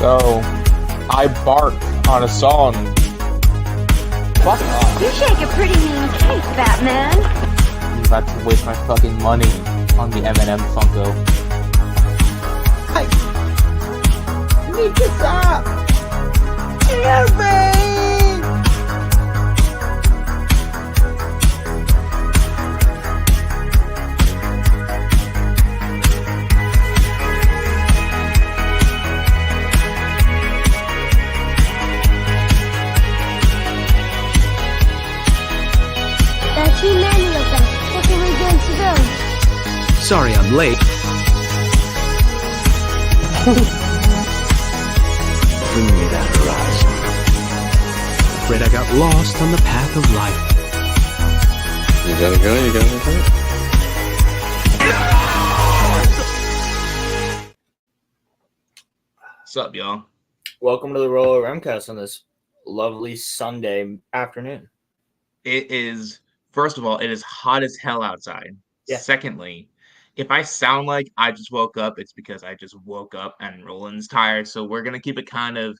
So, I bark on a song. Fuck off. You shake a pretty mean cake, Batman. I'm about to waste my fucking money on the M&M Funko. You need to stop! Help me! That's too many of them. What can we do to them? Sorry I'm late. Bring me that horizon. Afraid I got lost on the path of life. You gotta go. What's up, y'all? Welcome to the RoloRome cast on this lovely Sunday afternoon. It is, first of all, it is hot as hell outside. Yeah. Secondly, if I sound like I just woke up, it's because I just woke up and Roland's tired. So we're going to keep it kind of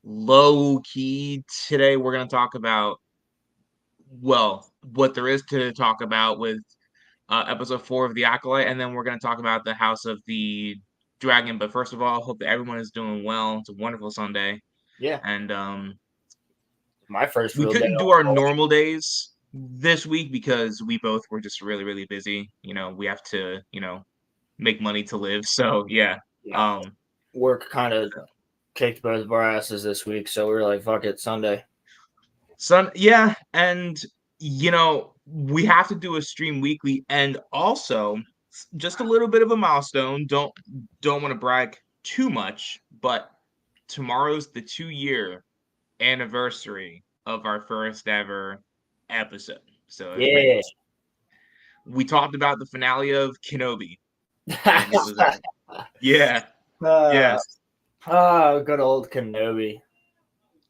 low key today. We're going to talk about, well, what there is to talk about with episode 4 of The Acolyte. And then we're going to talk about the House of the Dragon. But first of all, hope that everyone is doing well. It's a wonderful Sunday. Yeah. And My first we real couldn't day do off. our normal days this week because we both were just really, really busy. You know, we have to, make money to live. So yeah. Yeah. Work kind of kicked both of our asses this week, so we were like, fuck it, Sunday. Yeah, and we have to do a stream weekly, and also just a little bit of a milestone. Don't want to brag too much, but tomorrow's the 2-year anniversary of our first ever episode. So Yeah. we talked about the finale of Kenobi. And it was yeah. Yes. Oh, good old Kenobi.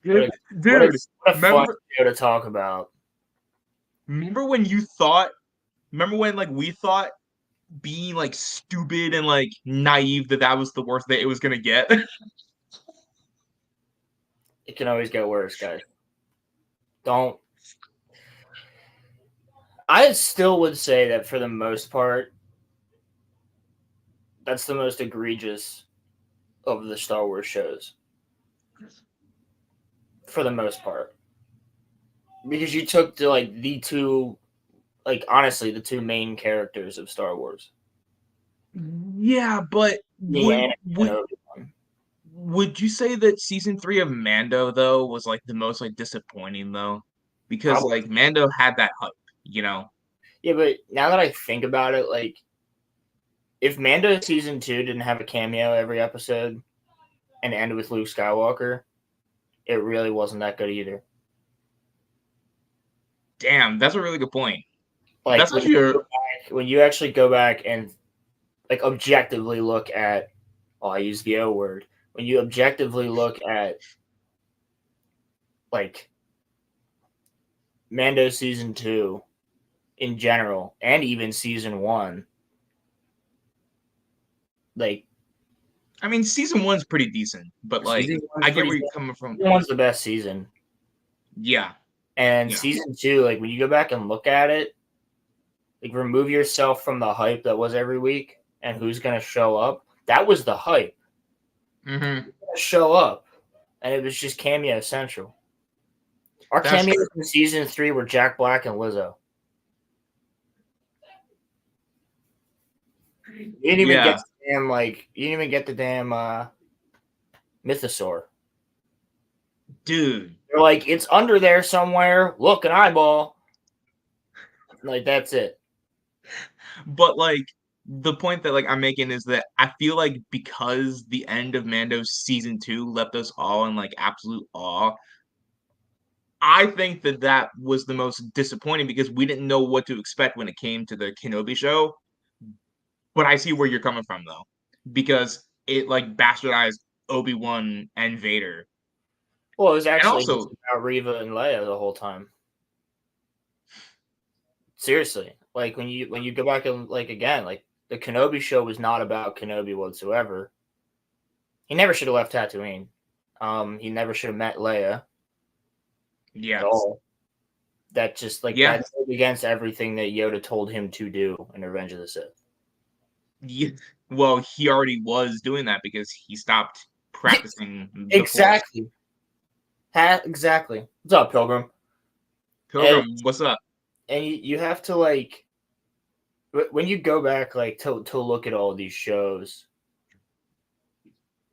Dude, What a fun remember show to talk about. when you thought when we thought being like stupid and like naive that was the worst that it was gonna get? It can always get worse, guys. I still would say that for the most part, that's the most egregious of the Star Wars shows. For the most part. Because you took the two main characters of Star Wars. Yeah, but Yeah, would you say that season 3 of Mando though was like the most like disappointing though? Because Probably. like Mando had that hype, Yeah, but now that I think about it, like if Mando season 2 didn't have a cameo every episode and ended with Luke Skywalker, it really wasn't that good either. Damn, that's a really good point. Like That's actually when you actually go back and like objectively look at, I use the O word. When you objectively look at like Mando season 2 in general, and even season 1, like I mean, season 1's pretty decent, but like I get where you're coming from. Season 1's the best season. Yeah. And Yeah. season 2, like when you go back and look at it, like remove yourself from the hype that was every week and who's gonna show up. That was the hype. Mm-hmm. Show up, and it was just cameo central. Our That's cameos in season 3 were Jack Black and Lizzo. You didn't even get the damn mythosaur. Dude. They're like, it's under there somewhere. Look, an eyeball. Like, that's it. But like the point that like I'm making is that I feel like because the end of Mando's season 2 left us all in like absolute awe, I think that was the most disappointing because we didn't know what to expect when it came to the Kenobi show. But I see where you're coming from though, because it like bastardized Obi-Wan and Vader. Well, it was actually also about Reva and Leia the whole time. Seriously, like when you go back and like again, like the Kenobi show was not about Kenobi whatsoever. He never should have left Tatooine. He never should have met Leia Yeah. at all. That just Yeah. that's against everything that Yoda told him to do in Revenge of the Sith. Yeah. Well, he already was doing that because he stopped practicing the Force. Exactly. Exactly. What's up, Pilgrim? Pilgrim, what's up? And you have to like when you go back like to look at all of these shows,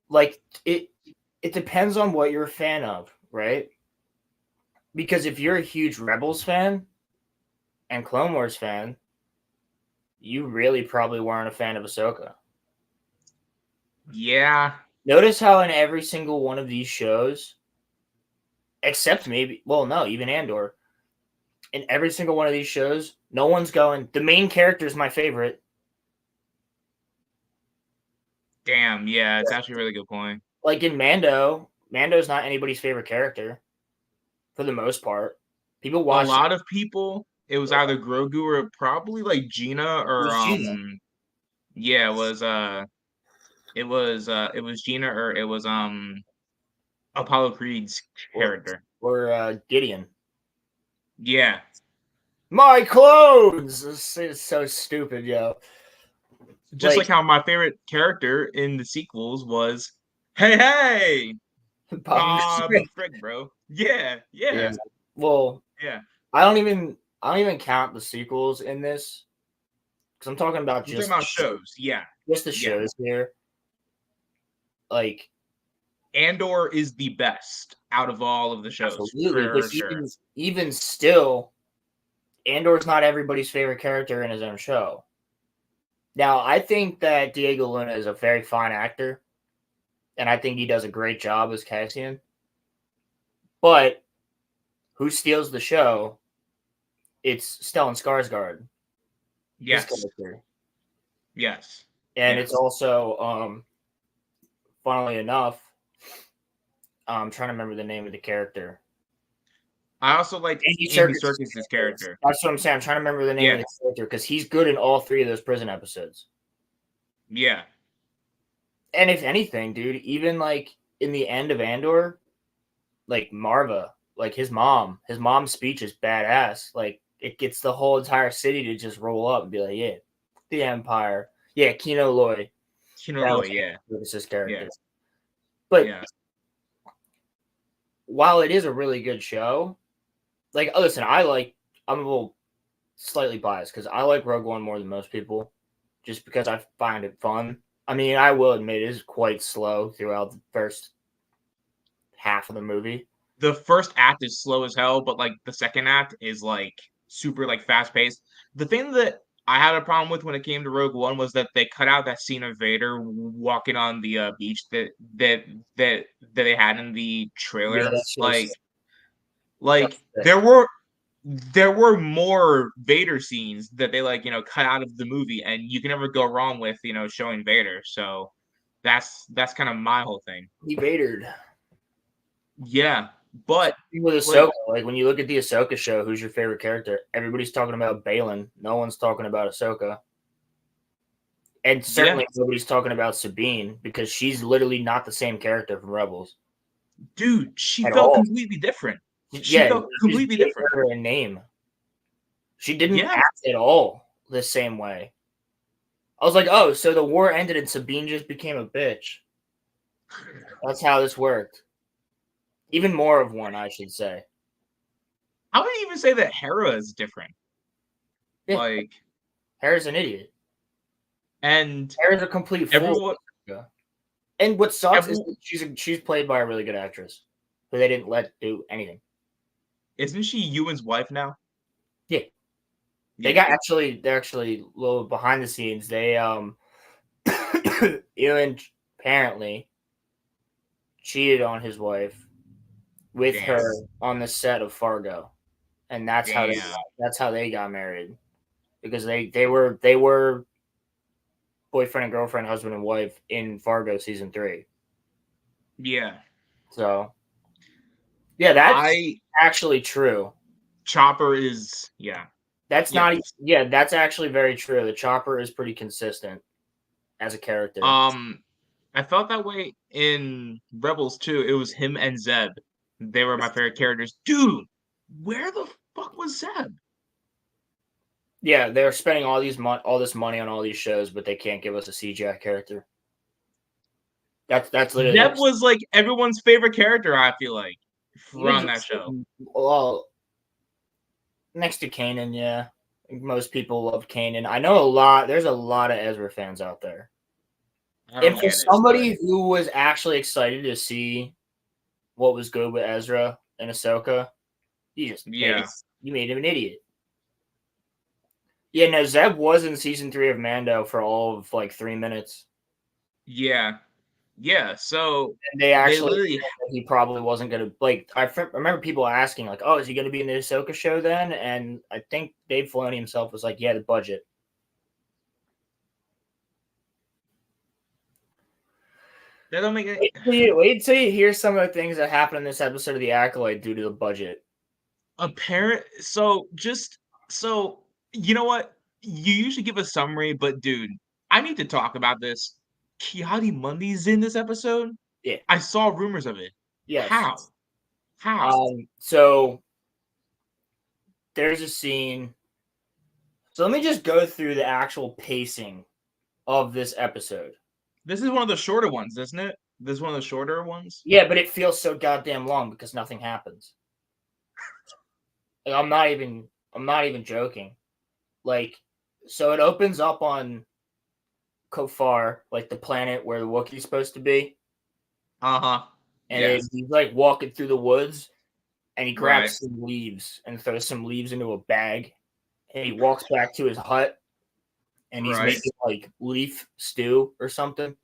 like it depends on what you're a fan of, right? Because if you're a huge Rebels fan and Clone Wars fan, you really probably weren't a fan of Ahsoka. Yeah. Notice how in every single one of these shows, except maybe, well, no, even Andor, in every single one of these shows, no one's going, the main character is my favorite. Damn, yeah, it's actually a really good point. Like in Mando's not anybody's favorite character for the most part. People watch a lot of people. It was either Grogu or probably like Gina or yeah, it was Gina or it was Apollo Creed's character or Gideon. Yeah. My clothes. This is so stupid, yo. Just like how my favorite character in the sequels was, hey, frick, bro. Yeah. Well, yeah. I don't even count the sequels in this because I'm talking about just shows. Yeah, just the shows here. Like Andor is the best out of all of the shows. Absolutely, but even still, Andor's not everybody's favorite character in his own show. Now, I think that Diego Luna is a very fine actor, and I think he does a great job as Cassian. But who steals the show? It's Stellan Skarsgård. Yes. Yes. And it's also, funnily enough, I'm trying to remember the name of the character. I also like Andy Serkis' character. That's what I'm saying. I'm trying to remember the name of the character because he's good in all three of those prison episodes. Yeah. And if anything, dude, even like in the end of Andor, like Marva, like his mom's speech is badass. Like it gets the whole entire city to just roll up and be like, yeah, the Empire. Yeah, Kino Loy. Yeah. This is character. Yeah. But while it is a really good show, like, listen, I'm a little slightly biased because I like Rogue One more than most people just because I find it fun. I mean, I will admit it is quite slow throughout the first half of the movie. The first act is slow as hell, but like the second act is like super like fast paced. The thing that I had a problem with when it came to Rogue One was that they cut out that scene of Vader walking on the beach that they had in the trailer. Yeah, like there were more Vader scenes that they cut out of the movie, and you can never go wrong with showing Vader. So that's kind of my whole thing. He Vadered. Yeah, but with Ahsoka, like when you look at the Ahsoka show, who's your favorite character? Everybody's talking about Baylan. No one's talking about Ahsoka. And certainly nobody's talking about Sabine because she's literally not the same character from Rebels. Dude, she felt completely different. She felt completely different. Her a name. She didn't act at all the same way. I was like, oh, so the war ended and Sabine just became a bitch. That's how this worked. Even more of one, I should say. I would even say that Hera is different. Yeah. Like Hera's an idiot. And Hera's a complete fool. And what sucks is that she's played by a really good actress who they didn't let do anything. Isn't she Ewan's wife now? Yeah. They're actually a little behind the scenes. They Ewan apparently cheated on his wife with her on the set of Fargo. And that's how they got married. Because they were boyfriend and girlfriend, husband and wife in Fargo season 3. Yeah. So that's actually true. Chopper is That's that's actually very true. The Chopper is pretty consistent as a character. I felt that way in Rebels too. It was him and Zeb. They were my favorite characters. Dude, where the fuck was Zeb? Yeah, they're spending all this money on all these shows, but they can't give us a CGI character. That's literally Zeb was like everyone's favorite character, I feel like, from that show. Well, next to Kanan, yeah. Most people love Kanan. I know there's a lot of Ezra fans out there. And for somebody who was actually excited to see what was good with Ezra and Ahsoka, you made him an idiot. Yeah, no, Zeb was in season 3 of Mando for all of like 3 minutes. Yeah. So and they actually he probably wasn't gonna like. I remember people asking like, "Oh, is he gonna be in the Ahsoka show then?" And I think Dave Filoni himself was like, "Yeah, the budget." That don't make it. Wait till you hear some of the things that happened in this episode of The Acolyte due to the budget. So you know what? You usually give a summary, but dude, I need to talk about this. Ki-Adi-Mundi's in this episode? Yeah. I saw rumors of it. Yes. How? So there's a scene. So let me just go through the actual pacing of this episode. This is one of the shorter ones, isn't it? This is one of the shorter ones? Yeah, but it feels so goddamn long because nothing happens. Like, I'm not even joking. Like, so it opens up on Kofar, like the planet where the Wookiee's supposed to be. And he's like walking through the woods, and he grabs some leaves and throws some leaves into a bag, and he walks back to his hut, and he's making like leaf stew or something.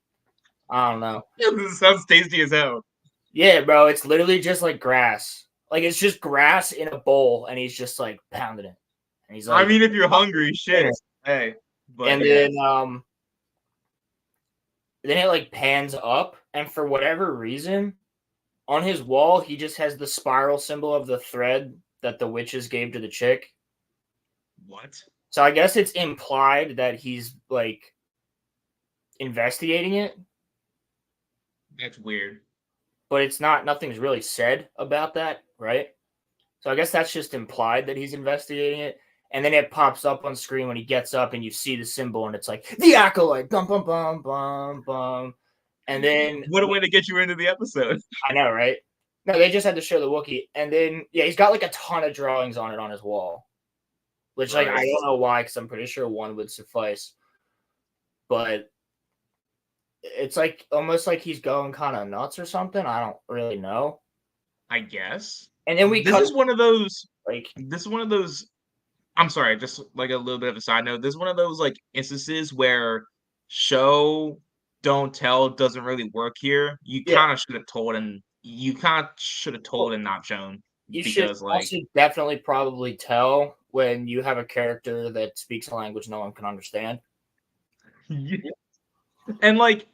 I don't know. This sounds tasty as hell. Yeah, bro, it's literally just like grass. Like it's just grass in a bowl, and he's just like pounding it. And he's like, I mean, if you're hungry, shit. Hey. But and then it like pans up, and for whatever reason, on his wall, he just has the spiral symbol of the thread that the witches gave to the chick. What? So I guess it's implied that he's like investigating it. That's weird. But it's not, nothing's really said about that, right? So I guess that's just implied that he's investigating it. And then it pops up on screen when he gets up and you see the symbol and it's like, the Acolyte, bum, bum, bum, bum, bum. And then... What a way to get you into the episode. I know, right? No, they just had to show the Wookiee. And then, yeah, he's got like a ton of drawings on it on his wall. Which, like, I don't know why, because I'm pretty sure one would suffice. But it's like almost like he's going kind of nuts or something. I don't really know. I guess. And then this is one of those. I'm sorry, just like a little bit of a side note. This is one of those like instances where show don't tell doesn't really work here. You kind of should have told and not shown. You should definitely probably tell when you have a character that speaks a language no one can understand. And like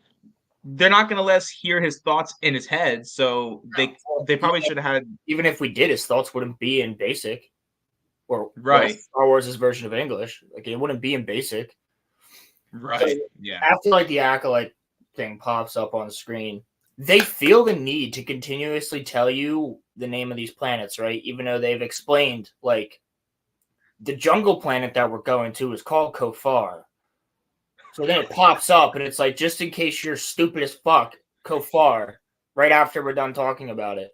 they're not gonna let us hear his thoughts in his head, so they probably should have had. Even if we did, his thoughts wouldn't be in basic, or Star Wars' version of English. Like it wouldn't be in basic. Right. So after like the Acolyte thing pops up on the screen, they feel the need to continuously tell you the name of these planets, right? Even though they've explained like the jungle planet that we're going to is called Kofar. So then it pops up, and it's like, just in case you're stupid as fuck, Kofar, right after we're done talking about it.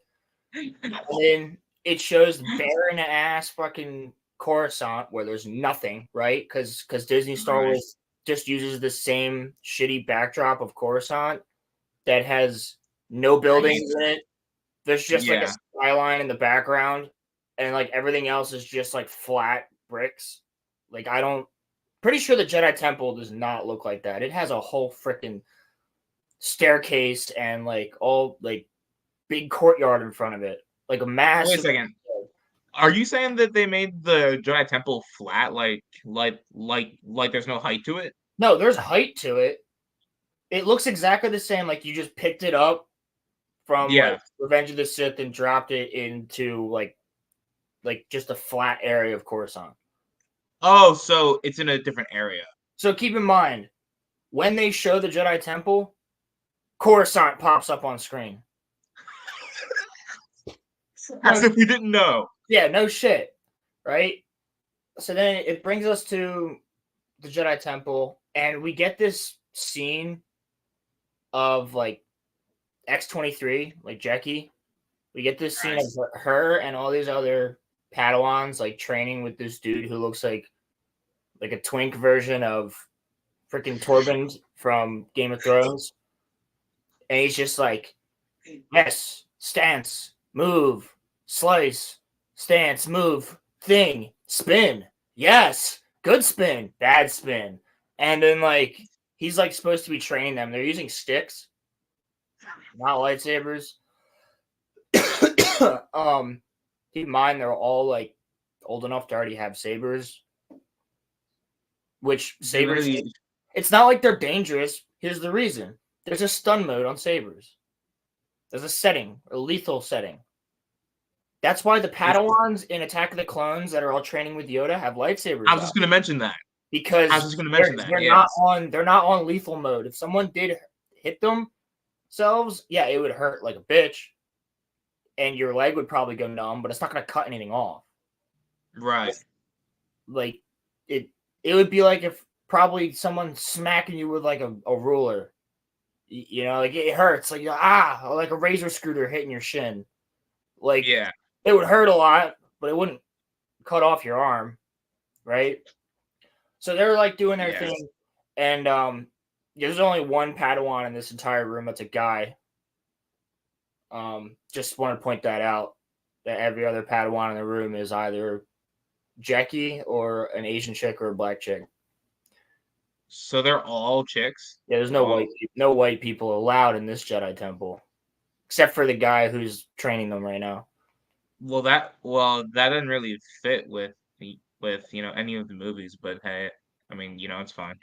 And then it shows barren-ass fucking Coruscant, where there's nothing, right? Because Disney Star Wars just uses the same shitty backdrop of Coruscant that has no buildings in it. There's just like a skyline in the background, and like everything else is just like flat bricks. Like pretty sure the Jedi Temple does not look like that. It has a whole freaking staircase and like all like big courtyard in front of it, like a massive. Wait a second. Are you saying that they made the Jedi Temple flat, like there's no height to it? No, there's height to it. It looks exactly the same. Like you just picked it up from like, Revenge of the Sith and dropped it into like just a flat area of Coruscant. Oh, so it's in a different area. So keep in mind, when they show the Jedi Temple, Coruscant pops up on screen. As if we didn't know. Yeah, no shit, right? So then it brings us to the Jedi Temple, and we get this scene of like X-23, like Jackie. We get this scene of her and all these other Padawans like training with this dude who looks like a twink version of freaking Tormund from Game of Thrones. And he's just like, yes, stance, move, slice, stance, move, thing, spin. Yes, good spin, bad spin. And then like he's like supposed to be training them. They're using sticks, not lightsabers. Keep in mind they're all like old enough to already have sabers. Which sabers, it's not like they're dangerous. Here's the reason: there's a stun mode on sabers. There's a setting, a lethal setting. That's why the Padawans in Attack of the Clones that are all training with Yoda have lightsabers. I was just going to mention that. Because I was just going to mention that. They're not on lethal mode. If someone did hit themselves, yeah, it would hurt like a bitch. And your leg would probably go numb, but it's not going to cut anything off. Right. Like, it would be like if probably someone smacking you with like a ruler. You know, like it hurts. Like, like a razor scooter hitting your shin. Like, yeah, it would hurt a lot, but it wouldn't cut off your arm. Right? So they're like doing their thing. And there's only one Padawan in this entire room that's a guy. Just want to point that out, that every other Padawan in the room is either Jackie or an Asian chick or a black chick. So they're all chicks? Yeah, there's no white people allowed in this Jedi Temple, except for the guy who's training them right now. Well, that doesn't really fit with any of the movies, but hey, I mean, it's fine.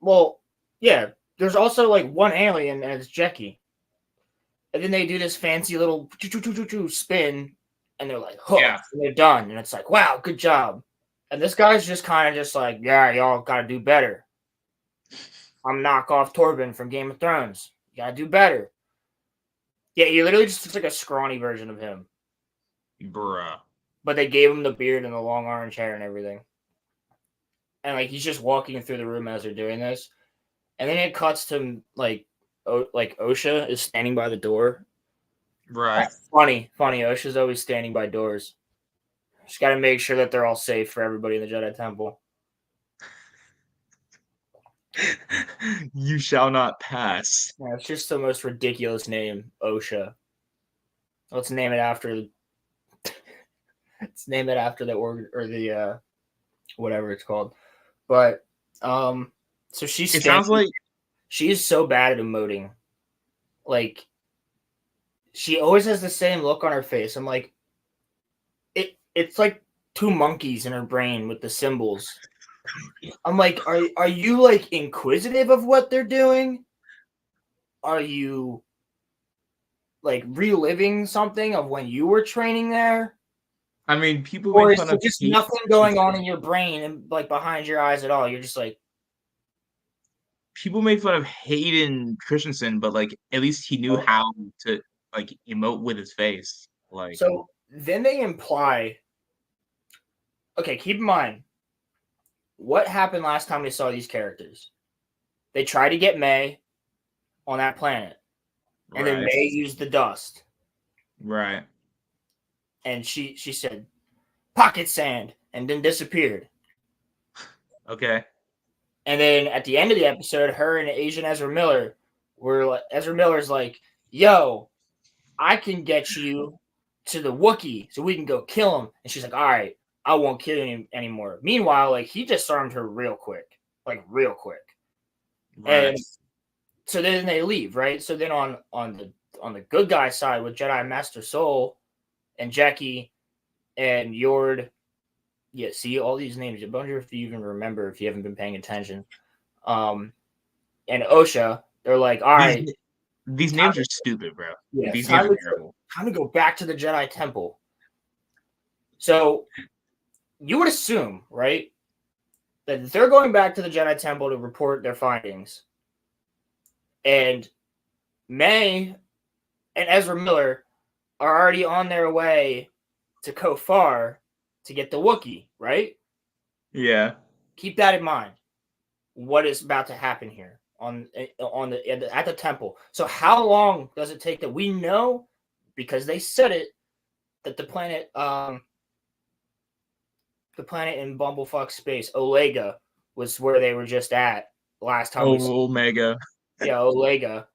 Well, yeah, there's also like one alien and it's Jackie. And then they do this fancy little spin, and they're like, hooked, and they're done. And it's like, wow, good job. And this guy's just kind of just like, yeah, y'all got to do better. I'm knockoff Tormund from Game of Thrones. You got to do better. Yeah, he literally just looks like a scrawny version of him. Bruh. But they gave him the beard and the long orange hair and everything. And like he's just walking through the room as they're doing this. And then it cuts to like Osha is standing by the door. Right. That's funny. Osha's always standing by doors. Just got to make sure that they're all safe for everybody in the Jedi Temple. You shall not pass. Yeah, it's just the most ridiculous name, Osha. Let's name it after. Let's name it after the org or the whatever it's called. But so she's. It sounds like she is so bad at emoting. Like, she always has the same look on her face. I'm like, it's like two monkeys in her brain with the symbols. I'm like, are you like inquisitive of what they're doing? Are you like reliving something of when you were training there? I mean, people or make is fun there of just nothing going on in your brain and like behind your eyes at all? You're just like, people made fun of Hayden Christensen, but like at least he knew how to like emote with his face. Like, so then they imply. Okay, keep in mind what happened last time we saw these characters. They tried to get May on that planet, and then May used the dust. Right. And she said, "Pocket sand," and then disappeared. Okay. And then at the end of the episode, her and Asian Ezra Miller Ezra Miller's like, "Yo, I can get you to the Wookiee so we can go kill him." And she's like, "All right, I won't kill him anymore." Meanwhile, like he disarmed her real quick. Right. And so then they leave, right? So then on the good guy side with Jedi Master Soul and Jackie and Yord. Yeah, see all these names. I wonder if you even remember if you haven't been paying attention. And Osha, they're like, all right. These names are stupid, bro. Yeah, these names are terrible. Time to go back to the Jedi Temple. So you would assume, right, that if they're going back to the Jedi Temple to report their findings, and May and Ezra Miller are already on their way to Kofar to get the Wookiee, right? Yeah. Keep that in mind. What is about to happen here at the temple? So how long does it take that we know, because they said it, that the planet in Bumblefuck space, Olega, was where they were just at last time we saw. Omega. Yeah, Olega.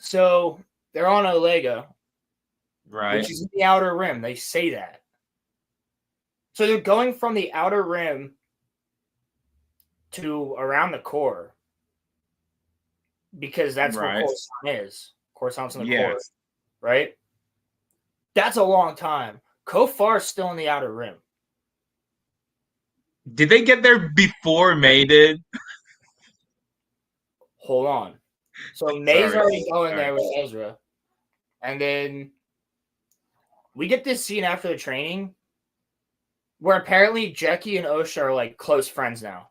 So they're on Olega, Right. which is in the outer rim. They say that. So they're going from the outer rim to around the core, because that's Right. where Coruscant is. Coruscant's in the Yes. core, right? That's a long time. Kofar's still in the outer rim. Did they get there before May did? Hold on. So May's Sorry. already going Sorry. there with Ezra. And then we get this scene after the training where apparently Jackie and Osha are like close friends now.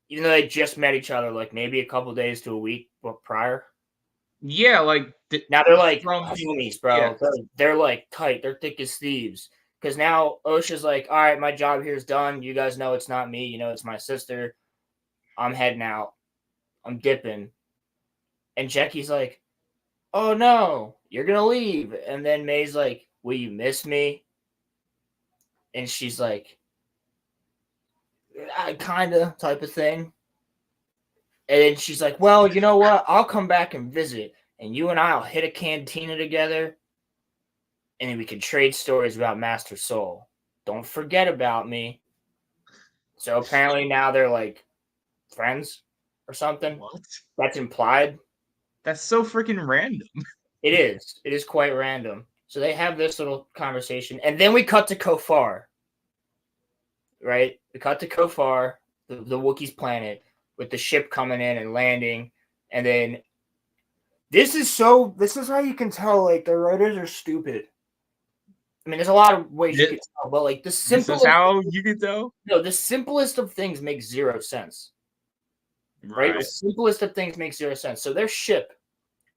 Even though they just met each other like maybe a couple days to a week prior. Yeah, like Now they're like from homies, bro. yeah. They're like tight. They're thick as thieves. Because now Osha's like, all right, my job here is done. You guys know it's not me. You know it's my sister. I'm heading out. I'm dipping. And Jackie's like, oh no, you're going to leave. And then May's like, will you miss me? And she's like, kind of type of thing. And then she's like, well, you know what? I'll come back and visit. And you and I will hit a cantina together. And then we can trade stories about Master Soul. Don't forget about me. So apparently now they're like friends or something. What? That's implied. That's so freaking random. It is. It is quite random. So they have this little conversation. And then we cut to Kofar. Right? We cut to Kofar, the Wookiee's planet, with the ship coming in and landing. And then this is how you can tell like the writers are stupid. I mean, there's a lot of ways you can tell, but like the simplest. This is how you can tell? No, the simplest of things makes zero sense. Right? The simplest of things makes zero sense. So their ship,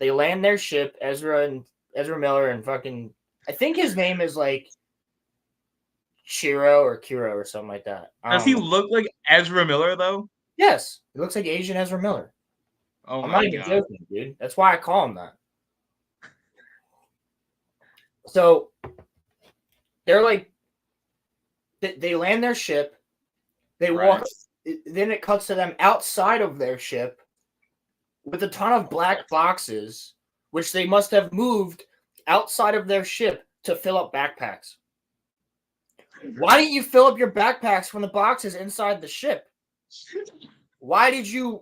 they land their ship, Ezra Miller and fucking, I think his name is like Kiro or something like that. Does he look like Ezra Miller though? Yes, he looks like Asian Ezra Miller. Oh I'm my not even god. joking, dude. That's why I call him that. So they're like, they land their ship. They walk. Then it cuts to them outside of their ship with a ton of black boxes, which they must have moved outside of their ship to fill up backpacks. Why didn't you fill up your backpacks from the boxes inside the ship? Why did you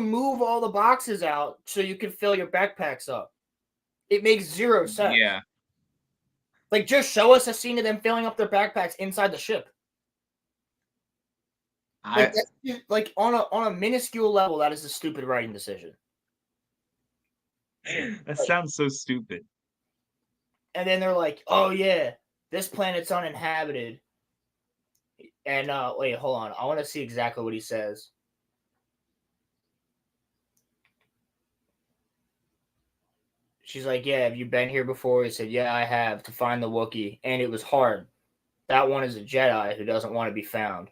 move all the boxes out so you could fill your backpacks up? It makes zero sense. Yeah. Like, just show us a scene of them filling up their backpacks inside the ship. Like, that's just, like on a minuscule level, that is a stupid writing decision. That sounds so stupid. And then they're like, "Oh yeah, this planet's uninhabited." And wait, hold on. I want to see exactly what he says. She's like, "Yeah, have you been here before?" He said, "Yeah, I have, to find the Wookiee, and it was hard. That one is a Jedi who doesn't want to be found."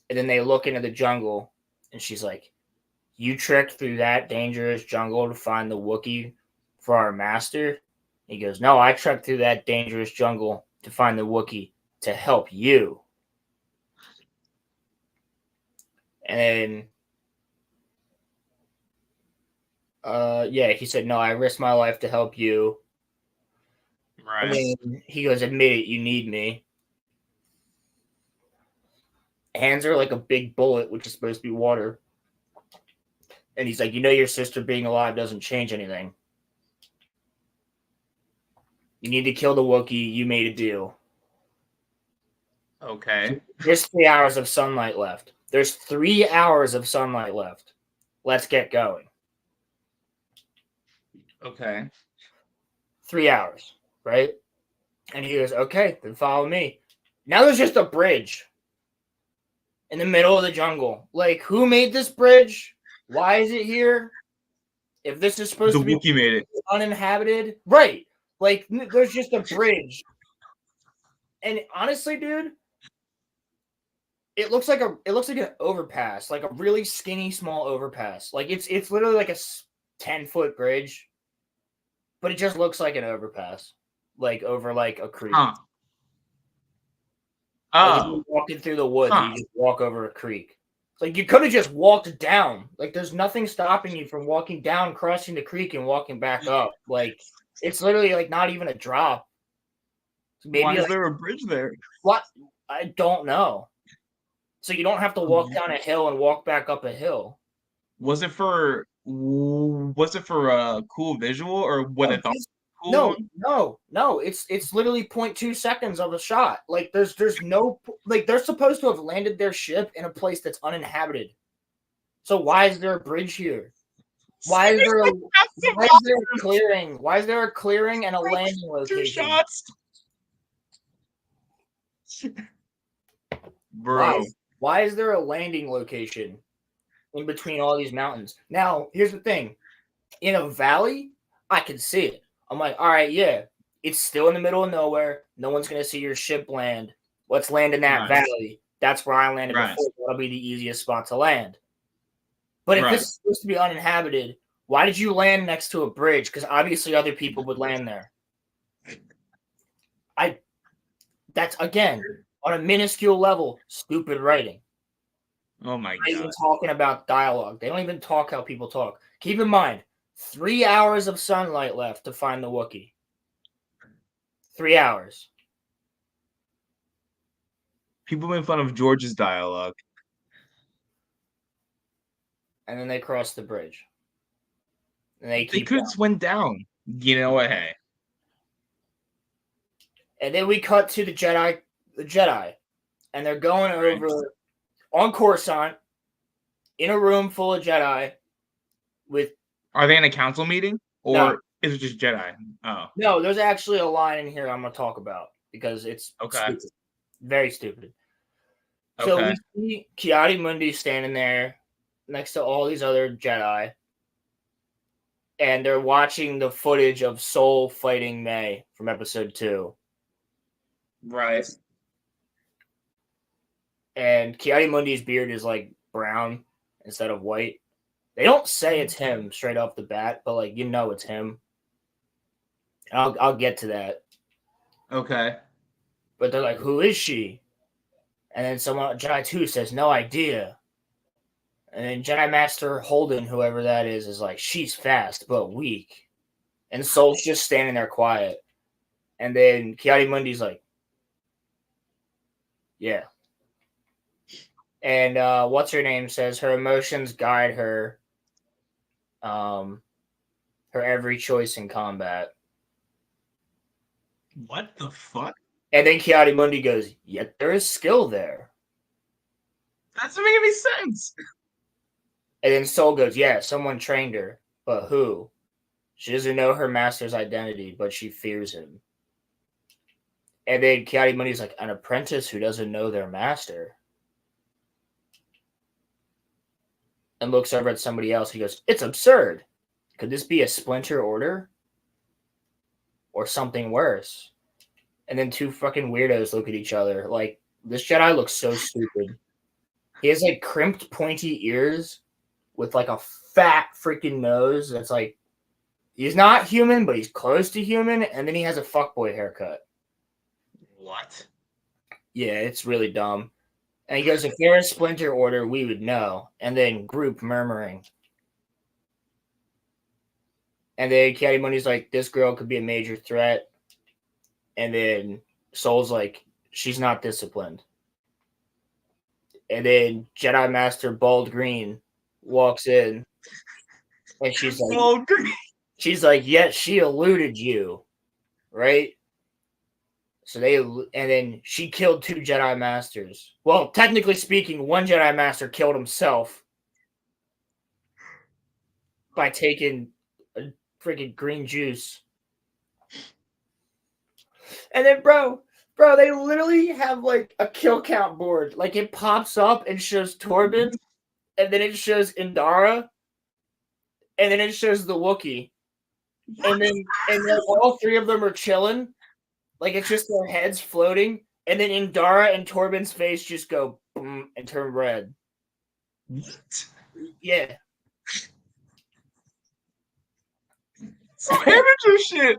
And then they look into the jungle, and she's like, "You trekked through that dangerous jungle to find the Wookiee for our master?" He goes, "No, I trekked through that dangerous jungle to find the Wookiee to help you." And then, yeah, he said, "No, I risked my life to help you." Right. And then he goes, "Admit it, you need me." Hands her like a big bullet, which is supposed to be water. And he's like, "You know, your sister being alive doesn't change anything. You need to kill the Wookiee. You made a deal." Okay. There's 3 hours of sunlight left. There's 3 hours of sunlight left. Let's get going. Okay. 3 hours, right? And he goes, "Okay, then follow me." Now there's just a bridge in the middle of the jungle. Like, who made this bridge? Why is it here? If this is supposed The to be Wookiee made it. uninhabited, right? Like, there's just a bridge. And honestly, dude, it looks like an overpass, like a really skinny, small overpass. Like it's literally like a 10-foot bridge, but it just looks like an overpass, like over like a creek. Huh. Like if Oh. you're walking through the woods, Huh. you just walk over a creek. Like you could have just walked down. Like there's nothing stopping you from walking down, crossing the creek, and walking back up. Like it's literally like not even a drop. Maybe Why is like, there a bridge there? what? I don't know. So you don't have to walk down a hill and walk back up a hill. Was it for a cool visual or what I thought was a cool one? No. It's literally 0.2 seconds of a shot. Like there's no like they're supposed to have landed their ship in a place that's uninhabited. So why is there a bridge here? Why is there a clearing? Why is there a clearing and a landing Two location? shots. Bro. Why is there a landing location in between all these mountains? Now, here's the thing. In a valley, I can see it. I'm like, all right, yeah, it's still in the middle of nowhere. No one's going to see your ship land. Let's land in that valley. That's where I landed before. That'll be the easiest spot to land. But if this is supposed to be uninhabited, why did you land next to a bridge? Because obviously other people would land there. That's, again, on a minuscule level, stupid writing. Oh my Not even god. talking about dialogue. They don't even talk how people talk. Keep in mind, 3 hours of sunlight left to find the Wookiee. 3 hours. People made fun of George's dialogue. And then they cross the bridge. And they They keep could going. went down. You know what? Hey. And then we cut to the Jedi. And they're going over on Coruscant in a room full of Jedi with. Are they in a council meeting? Or No. is it just Jedi? Oh. No, there's actually a line in here I'm going to talk about because it's stupid. Very stupid. So we see Ki-Adi-Mundi standing there next to all these other Jedi. And they're watching the footage of Sol fighting May from episode 2. Right. And Ki-Adi-Mundi's beard is like brown instead of white. They don't say it's him straight off the bat, but like you know it's him. I'll get to that. Okay. But they're like, who is she? And then someone Jedi 2 says, no idea. And then Jedi Master Holden, whoever that is like, she's fast but weak. And Sol's just standing there quiet. And then Ki-Adi-Mundi's like, yeah. And what's her name says her emotions guide her every choice in combat. What the fuck? And then Ki-Adi-Mundi goes, yet there is skill there. That doesn't make any sense. And then Sol goes, yeah, someone trained her. But who? She doesn't know her master's identity, but she fears him. And then Ki-Adi-Mundi's like, an apprentice who doesn't know their master. And looks over at somebody else. He goes, it's absurd. Could this be a splinter order? Or something worse? And then two fucking weirdos look at each other. Like, this Jedi looks so stupid. He has like crimped pointy ears with like a fat freaking nose that's like, he's not human, but he's close to human. And then he has a fuckboy haircut. What? Yeah, it's really dumb. And he goes, if you're a splinter order, we would know. And then group murmuring. And then Ki-Adi-Mundi's like, this girl could be a major threat. And then Sol's like, she's not disciplined. And then Jedi Master Bald Green walks in. And she's like, Bald Green. She's like, yes, she eluded you. Right? So and then she killed 2 Jedi Masters. Well, technically speaking, 1 Jedi Master killed himself by taking a freaking green juice. And then, bro, they literally have like a kill count board. Like it pops up and shows Torben, and then it shows Indara, and then it shows the Wookiee, and then all three of them are chilling, like it's just their heads floating, and then Indara and Torben's face just go boom and turn red. What? Yeah, Some amateur shit.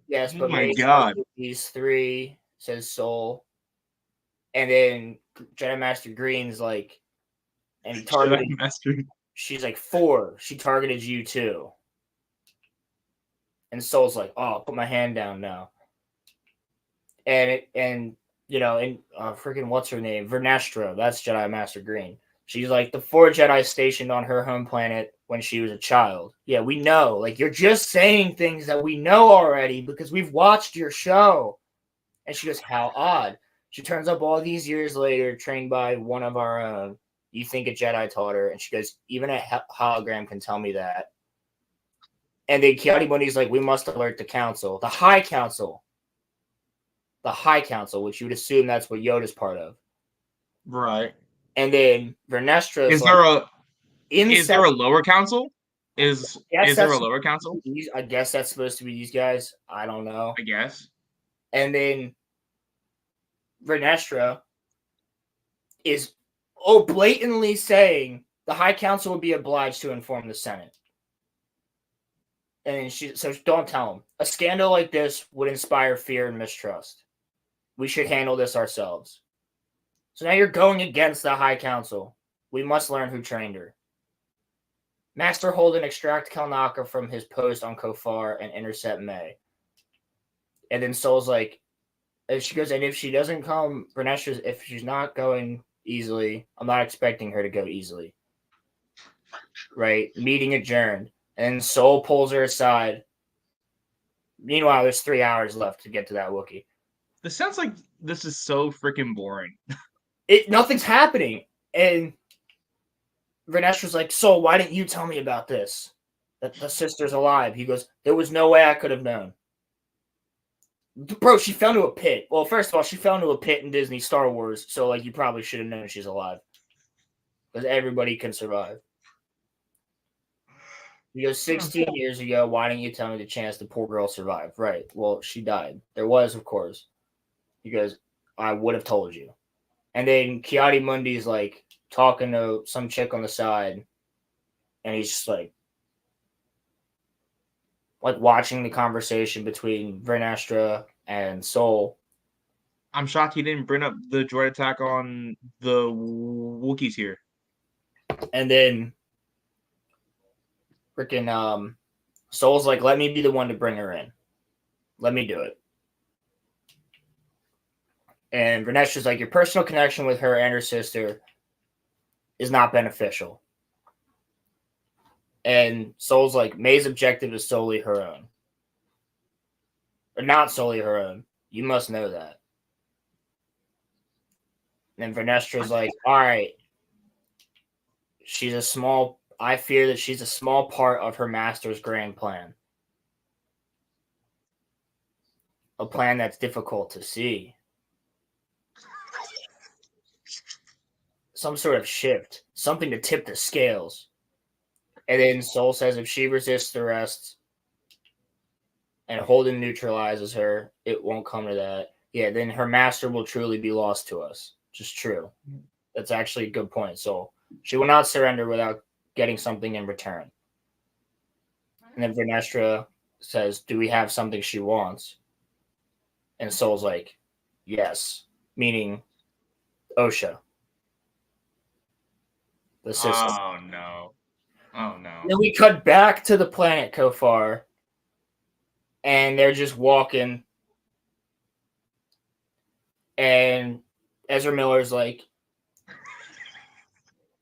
yes, Oh but my Mace God. these three says Soul, and then Jedi Master Green's like, and he targeted. Jedi Master. She's like 4. She targeted you too. And Soul's like, oh, I'll put my hand down now. And freaking what's her name? Vernestra, that's Jedi Master Green. She's like the 4 Jedi stationed on her home planet when she was a child. Yeah, we know. Like, you're just saying things that we know already because we've watched your show. And she goes, how odd. She turns up all these years later, trained by one of our own. You think a Jedi taught her. And she goes, even a hologram can tell me that. And then Ki-Adi-Mundi's like, we must alert the council. The High Council. The High Council, which you would assume that's what Yoda's part of. Right. And then Vernestra Is there a lower council? Is Yes, there a that's- lower council? I guess that's supposed to be these guys. I don't know. I guess. And then Vernestra is blatantly saying the High Council would be obliged to inform the Senate. And so don't tell them. A scandal like this would inspire fear and mistrust. We should handle this ourselves. So now you're going against the High Council. We must learn who trained her. Master Holden, extract Kelnaka from his post on Kofar and intercept May. And then Soul's like, and she goes, and if she doesn't come, Vernestra, if she's not going easily, I'm not expecting her to go easily. Right? Meeting adjourned. And Soul pulls her aside. Meanwhile, there's 3 hours left to get to that Wookiee. This sounds like this is so freaking boring. Nothing's happening. And Vernestra's like, Soul, why didn't you tell me about this? That the sister's alive. He goes, there was no way I could have known. Bro, she fell into a pit. Well, first of all, she fell into a pit in Disney Star Wars, so like you probably should have known she's alive. Because everybody can survive. He goes, 16 years ago, why didn't you tell me the chance the poor girl survived? Right. Well, she died. There was, of course. He goes, I would have told you. And then Ki-Adi-Mundi's like talking to some chick on the side, and he's just like watching the conversation between Vernestra and Soul. I'm shocked he didn't bring up the droid attack on the Wookiees here. And then freaking Soul's like, let me be the one to bring her in. Let me do it. And Vernestra's like, your personal connection with her and her sister is not beneficial. And Soul's like, May's objective is solely her own. Or not solely her own. You must know that. And Vernestra's like, all right. I fear that she's a small part of her master's grand plan. A plan that's difficult to see. Some sort of shift. Something to tip the scales. And then Soul says if she resists arrest and Holden neutralizes her, it won't come to that. Yeah, then her master will truly be lost to us. Just true. That's actually a good point, Soul. She will not surrender without getting something in return. And then Vernestra says, do we have something she wants? And Soul's like, yes. Meaning Osha. The sister. Oh, no. Oh, no. Then we cut back to the planet Kofar. And they're just walking. And Ezra Miller's like,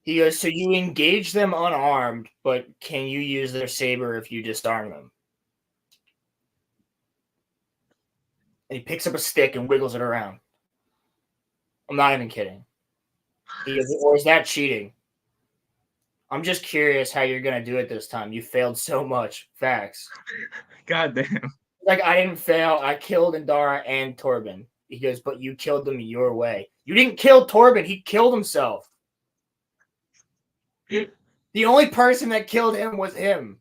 he goes, so you engage them unarmed, but can you use their saber if you disarm them? And he picks up a stick and wiggles it around. I'm not even kidding. He goes, or is that cheating? I'm just curious how you're going to do it this time. You failed so much. Facts. God damn. Like, I didn't fail. I killed Indara and Torben. He goes, but you killed them your way. You didn't kill Torben. He killed himself. He The only person that killed him was him.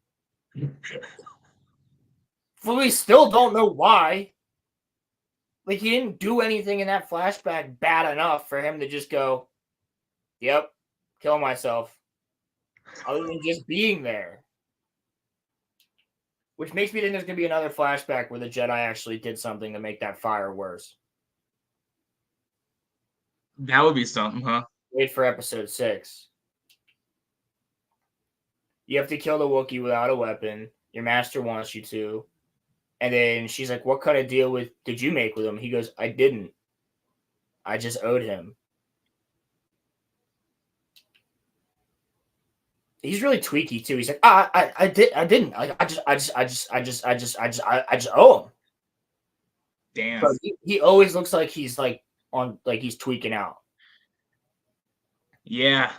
But we still don't know why. Like, he didn't do anything in that flashback bad enough for him to just go, yep, kill myself. Other than just being there. Which makes me think there's going to be another flashback where the Jedi actually did something to make that fire worse. That would be something, huh? Wait for episode 6. You have to kill the Wookiee without a weapon. Your master wants you to. And then she's like, what kind of deal did you make with him? He goes, I didn't. I just owed him. He's really tweaky too. He's like, I didn't. I just owe him. Damn. But he always looks like he's like he's tweaking out. Yeah.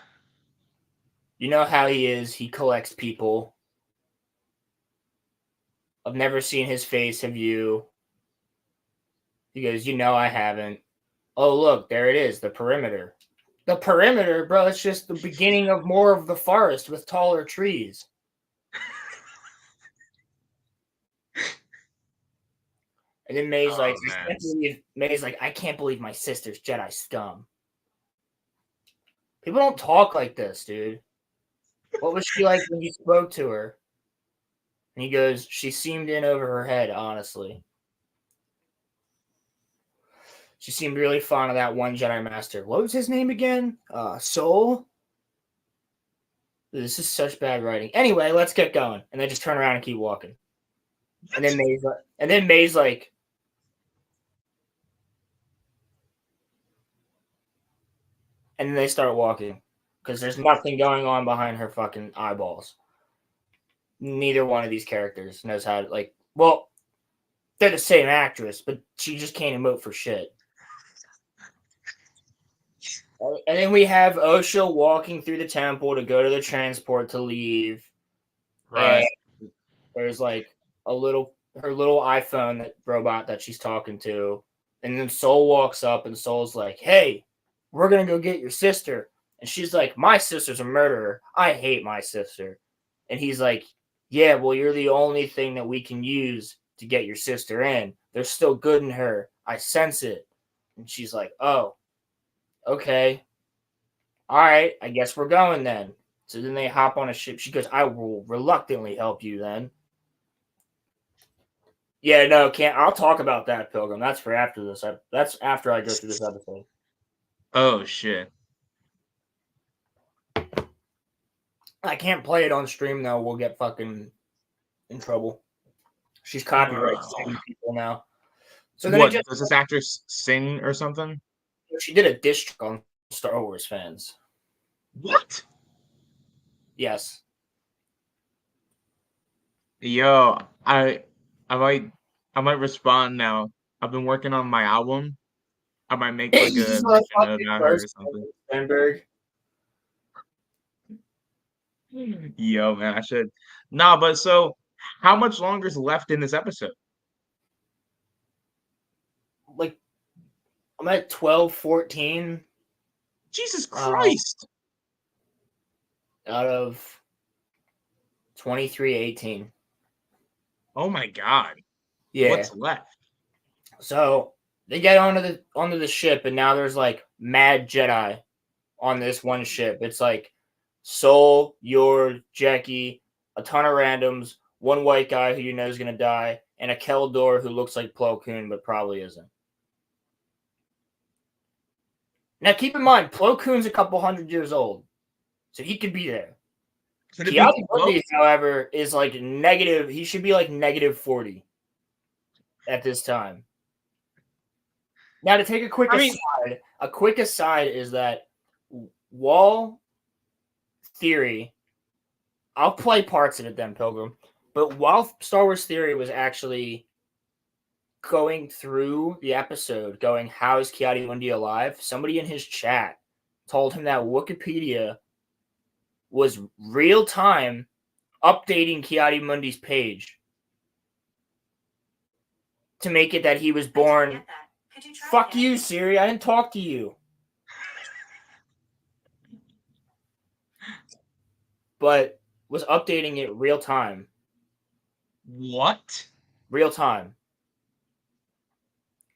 You know how he is. He collects people. I've never seen his face. Have you? He goes, I haven't. Oh, look, there it is. The perimeter. The perimeter, bro, it's just the beginning of more of the forest with taller trees. And then May's I can't believe my sister's Jedi scum. People don't talk like this, dude. What was she like when you spoke to her? And he goes, she seemed in over her head, honestly. She seemed really fond of that one Jedi Master. What was his name again? Soul? This is such bad writing. Anyway, let's get going. And they just turn around and keep walking. And then May's like, and then they start walking. Because there's nothing going on behind her fucking eyeballs. Neither one of these characters knows how to, well, they're the same actress, but she just can't emote for shit. And then we have Osha walking through the temple to go to the transport to leave. Right. And there's her little iPhone robot that she's talking to. And then Soul walks up and Soul's like, hey, we're going to go get your sister. And she's like, my sister's a murderer. I hate my sister. And he's like, yeah, well, you're the only thing that we can use to get your sister in. There's still good in her. I sense it. And she's like, oh. Okay. All right. I guess we're going then. So then they hop on a ship. She goes, I will reluctantly help you then. Yeah, no, can't. I'll talk about that, Pilgrim. That's for after this. That's after I go through this episode. Oh, shit. I can't play it on stream, though. We'll get fucking in trouble. She's copyright people now. So then does this actress sing or something? She did a diss track on Star Wars fans. What? Yes. Yo, I might respond now. I've been working on my album. I might make like a mention about her or something. Steinberg. Yo, man, I should. Nah, but so how much longer is left in this episode? I'm at 12-14. Jesus Christ. Out of 23-18. Oh my God. Yeah. What's left? So they get onto the ship, and now there's mad Jedi on this one ship. It's Soul, Yor, Jackie, a ton of randoms, one white guy who you know is gonna die, and a Keldor who looks like Plo Koon but probably isn't. Now, keep in mind, Plo Koon's a couple 100 years old, so he could be there. Kiadi Mundi, however, is negative. He should be -40 at this time. Now, to take a quick aside is that Wall Theory. I'll play parts of it then, Pilgrim. But while Star Wars Theory was actually going through the episode, going, how is Kiadi Mundi alive? Somebody in his chat told him that Wikipedia was real time updating Kiadi Mundi's page to make it that he was born. Fuck you, Siri. I didn't talk to you. but was updating it real time. What? Real time.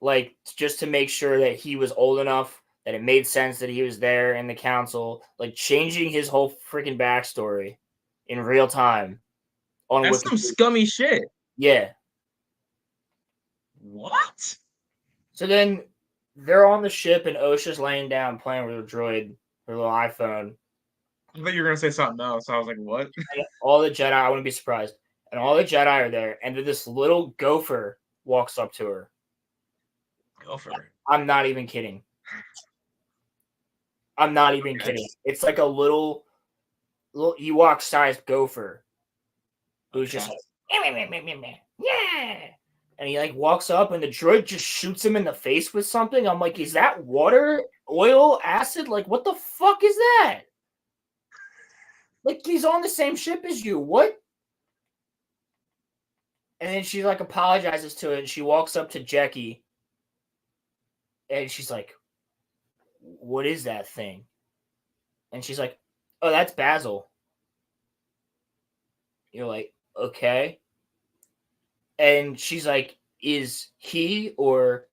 Like, just to make sure that he was old enough, that it made sense that he was there in the council, like changing his whole freaking backstory in real time. On That's some scummy shit. Yeah. What? So then they're on the ship and OSHA's laying down playing with her droid, her little iPhone. I thought you were gonna say something else. I was like, what? And all the Jedi, I wouldn't be surprised. And all the Jedi are there, and then this little gopher walks up to her. Gopher. I'm not even kidding. I'm not even kidding. It's like a little Ewok-sized gopher who's just like, yeah. And he like walks up, and the droid just shoots him in the face with something. I'm like, is that water, oil, acid? Like, what the fuck is that? Like, he's on the same ship as you. What? And then she like apologizes to it, and she walks up to Jackie, and she's like, what is that thing? And she's like, oh, that's Basil. You're like, okay. And she's like, is he or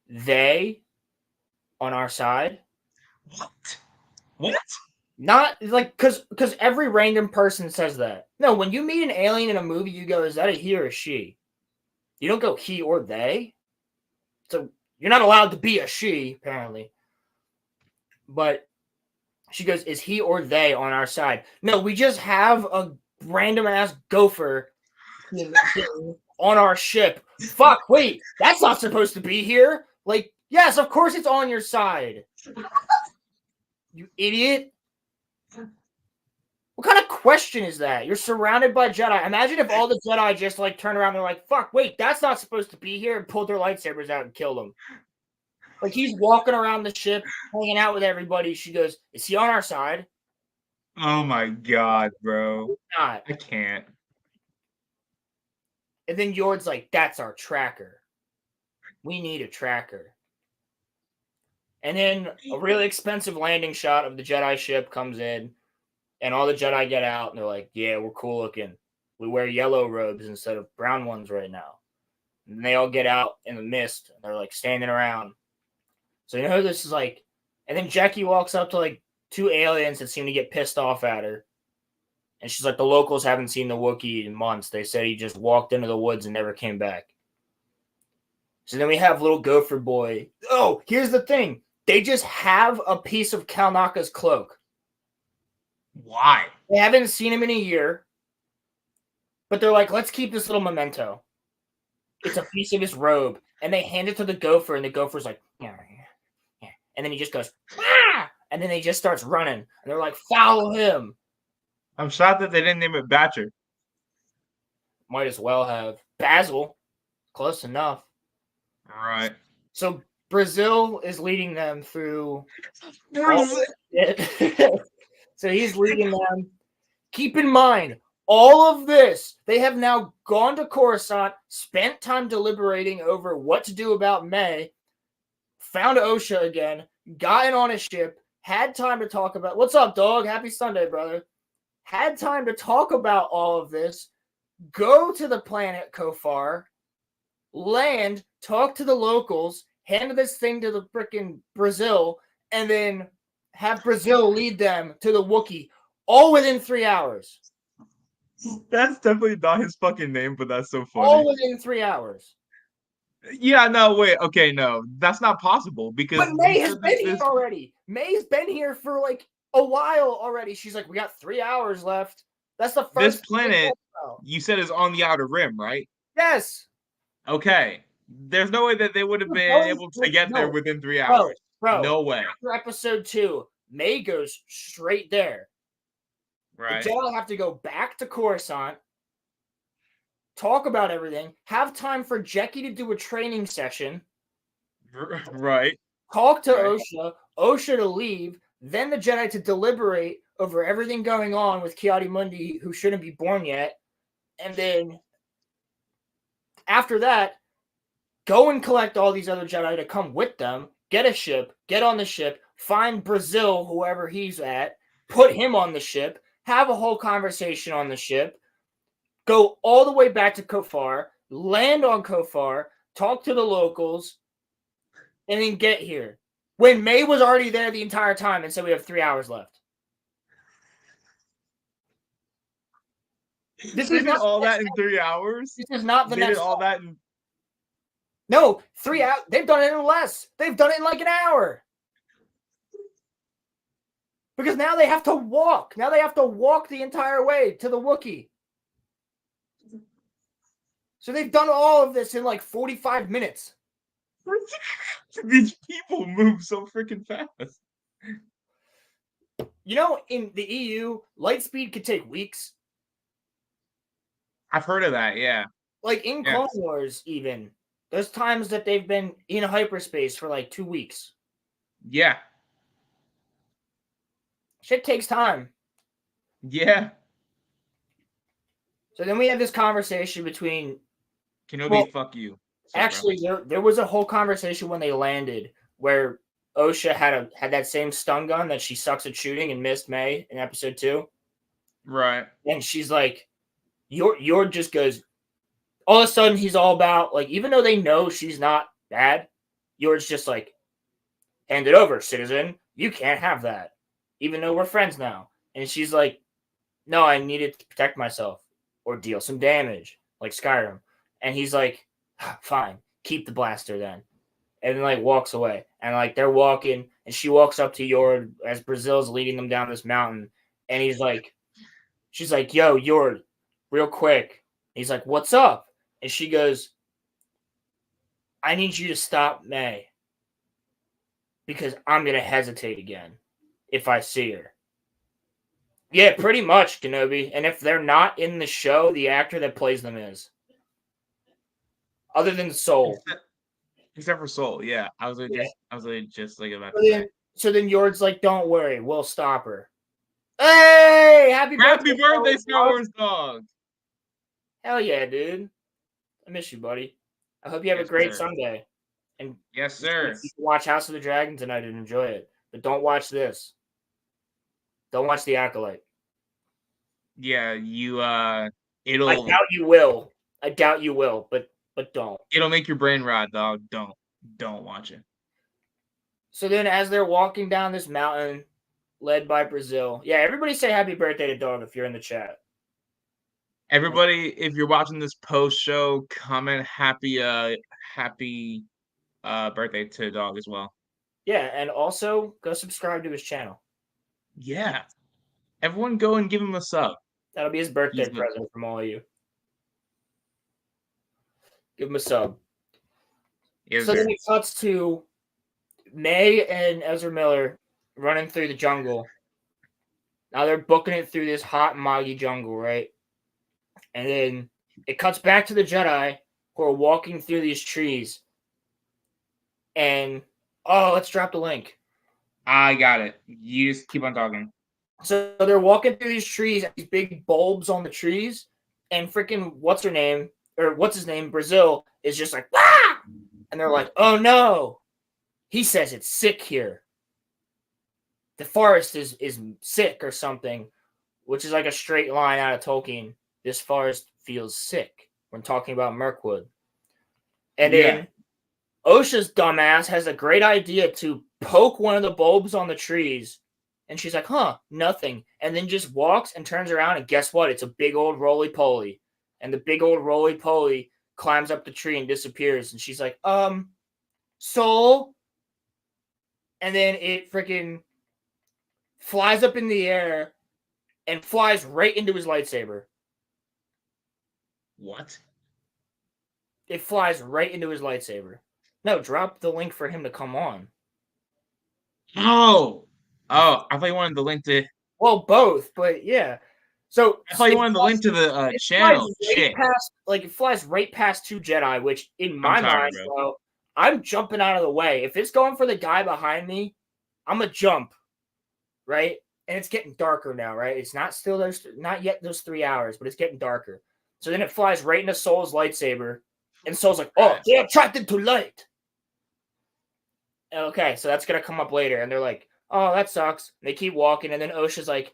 they on our side? What? Not like because every random person says that. No, when you meet an alien in a movie, you go, is that a he or a she? You don't go he or they. So you're not allowed to be a she, apparently. But she goes, is he or they on our side? No, we just have a random ass gopher on our ship. Fuck, wait, that's not supposed to be here. Like, yes, of course it's on your side. You idiot. What kind of question is that? You're surrounded by Jedi. Imagine if all the Jedi just like turn around and they're like, fuck, wait, that's not supposed to be here, and pulled their lightsabers out and killed them. Like, he's walking around the ship, hanging out with everybody. She goes, is he on our side? Oh my god, bro. Not. I can't. And then Yord's like, that's our tracker. We need a tracker. And then a really expensive landing shot of the Jedi ship comes in, and all the Jedi get out, and they're like, yeah, we're cool looking. We wear yellow robes instead of brown ones right now. And they all get out in the mist, and they're like standing around. So you know this is like, and then Jackie walks up to like two aliens that seem to get pissed off at her. And she's like, the locals haven't seen the Wookiee in months. They said he just walked into the woods and never came back. So then we have little Gopher Boy. Oh, here's the thing. They just have a piece of Kalnaka's cloak. Why? They haven't seen him in a year. But they're like, let's keep this little memento. It's a piece of his robe. And they hand it to the Gopher, and the Gopher's like, yeah. And then he just goes, ah! And then he just starts running. And they're like, follow him. I'm shocked that they didn't name it Batcher. Might as well have. Basil. Close enough. All right. So Brazil is leading them through. So he's leading them. Keep in mind, all of this, they have now gone to Coruscant, spent time deliberating over what to do about May, found OSHA again, gotten on a ship, had time to talk about, what's up, dog? Happy Sunday, brother. Had time to talk about all of this, go to the planet Kofar, land, talk to the locals, hand this thing to the frickin' Brazil, and then have Brazil lead them to the Wookiee, all within 3 hours. That's definitely not his fucking name, but that's so funny. All within 3 hours. Yeah, no, wait. Okay, no. That's not possible because... But May has been here already. May's been here for like a while already. She's like, we got 3 hours left. That's the first... This planet, you said, is on the outer rim, right? Yes. Okay. There's no way that they would have been able to get there within 3 hours. Bro, no way. After episode 2, May goes straight there. Right. The Jedi have to go back to Coruscant, talk about everything, have time for Jackie to do a training session. Right. Talk to OSHA, OSHA to leave, then the Jedi to deliberate over everything going on with Ki-Adi-Mundi, who shouldn't be born yet. And then after that, go and collect all these other Jedi to come with them, get a ship, get on the ship, find Brazil, whoever he's at, put him on the ship, have a whole conversation on the ship, go all the way back to Kofar, land on Kofar, talk to the locals, and then get here. When May was already there the entire time and said we have 3 hours left. This They is did not all that in 3 hours? This is not the They next did all that in... No, 3 hours. They've done it in less. They've done it in like an hour. Because now they have to walk. Now they have to walk the entire way to the Wookiee. So they've done all of this in like 45 minutes. These people move so freaking fast. You know, in the EU, light speed could take weeks. I've heard of that, yeah. Like in Yeah. Clone Wars, even. There's times that they've been in hyperspace for like 2 weeks. Yeah. Shit takes time. Yeah. So then we have this conversation between... Kenobi, Well, fuck you. Sorry, actually, there was a whole conversation when they landed where Osha had that same stun gun that she sucks at shooting and missed May in episode 2. right. And she's like, Yord just goes, all of a sudden he's all about, like, even though they know she's not bad, Yord's just like, hand it over, citizen. You can't have that. Even though we're friends now. And she's like, no, I needed to protect myself or deal some damage, like Skyrim. And he's like, fine, keep the blaster then. And then, like, walks away. And, like, they're walking, and she walks up to Yord as Brazil's leading them down this mountain. And he's like, she's like, yo, Yord, real quick. He's like, what's up? And she goes, I need you to stop May. Because I'm going to hesitate again if I see her. Yeah, pretty much, Kenobi. And if they're not in the show, the actor that plays them is. Other than Soul. Except for Soul, yeah. I was just like about to say. So then Yord's like, don't worry, we'll stop her. Hey! Happy birthday, Star Wars dog! Hell yeah, dude. I miss you, buddy. I hope you have a great sir. Sunday. And Yes, sir. you can watch House of the Dragon tonight and enjoy it. But don't watch this. Don't watch The Acolyte. Yeah, you I doubt you will. But don't. It'll make your brain rot, dog. Don't watch it. So then as they're walking down this mountain led by Brazil. Yeah, everybody say happy birthday to Dog if you're in the chat. Everybody, if you're watching this post show, comment happy birthday to Dog as well. Yeah, and also go subscribe to his channel. Yeah. Everyone go and give him a sub. That'll be his birthday He's the- present from all of you. Give him a sub. Yes, So sir. then it cuts to May and Ezra Miller running through the jungle. Now they're booking it through this hot, moggy jungle, right? And then it cuts back to the Jedi who are walking through these trees. And, let's drop the link. I got it. You just keep on talking. So they're walking through these trees, these big bulbs on the trees, and freaking what's his name, Brazil, is just like, ah! And they're like, oh no. He says it's sick here. The forest is sick or something, which is like a straight line out of Tolkien. This forest feels sick when talking about Mirkwood. And then Osha's dumbass has a great idea to poke one of the bulbs on the trees. And she's like, nothing. And then just walks and turns around, and guess what? It's a big old roly-poly. And the big old roly-poly climbs up the tree and disappears. And she's like, Soul? And then it freaking flies up in the air and flies right into his lightsaber. What? It flies right into his lightsaber. No, drop the link for him to come on. Oh, I thought you wanted the link to... Well, both, but yeah. So I thought you wanted the link to the channel. Shit. It flies right past 2 Jedi, which in my mind, bro, I'm jumping out of the way. If it's going for the guy behind me, I'm a jump, right? And it's getting darker now, right? It's not yet those 3 hours, but it's getting darker. So then it flies right into Soul's lightsaber, and Soul's like, "Oh, they're attracted to light." Okay, so that's gonna come up later, and they're like, "Oh, that sucks." And they keep walking, and then Osha's like,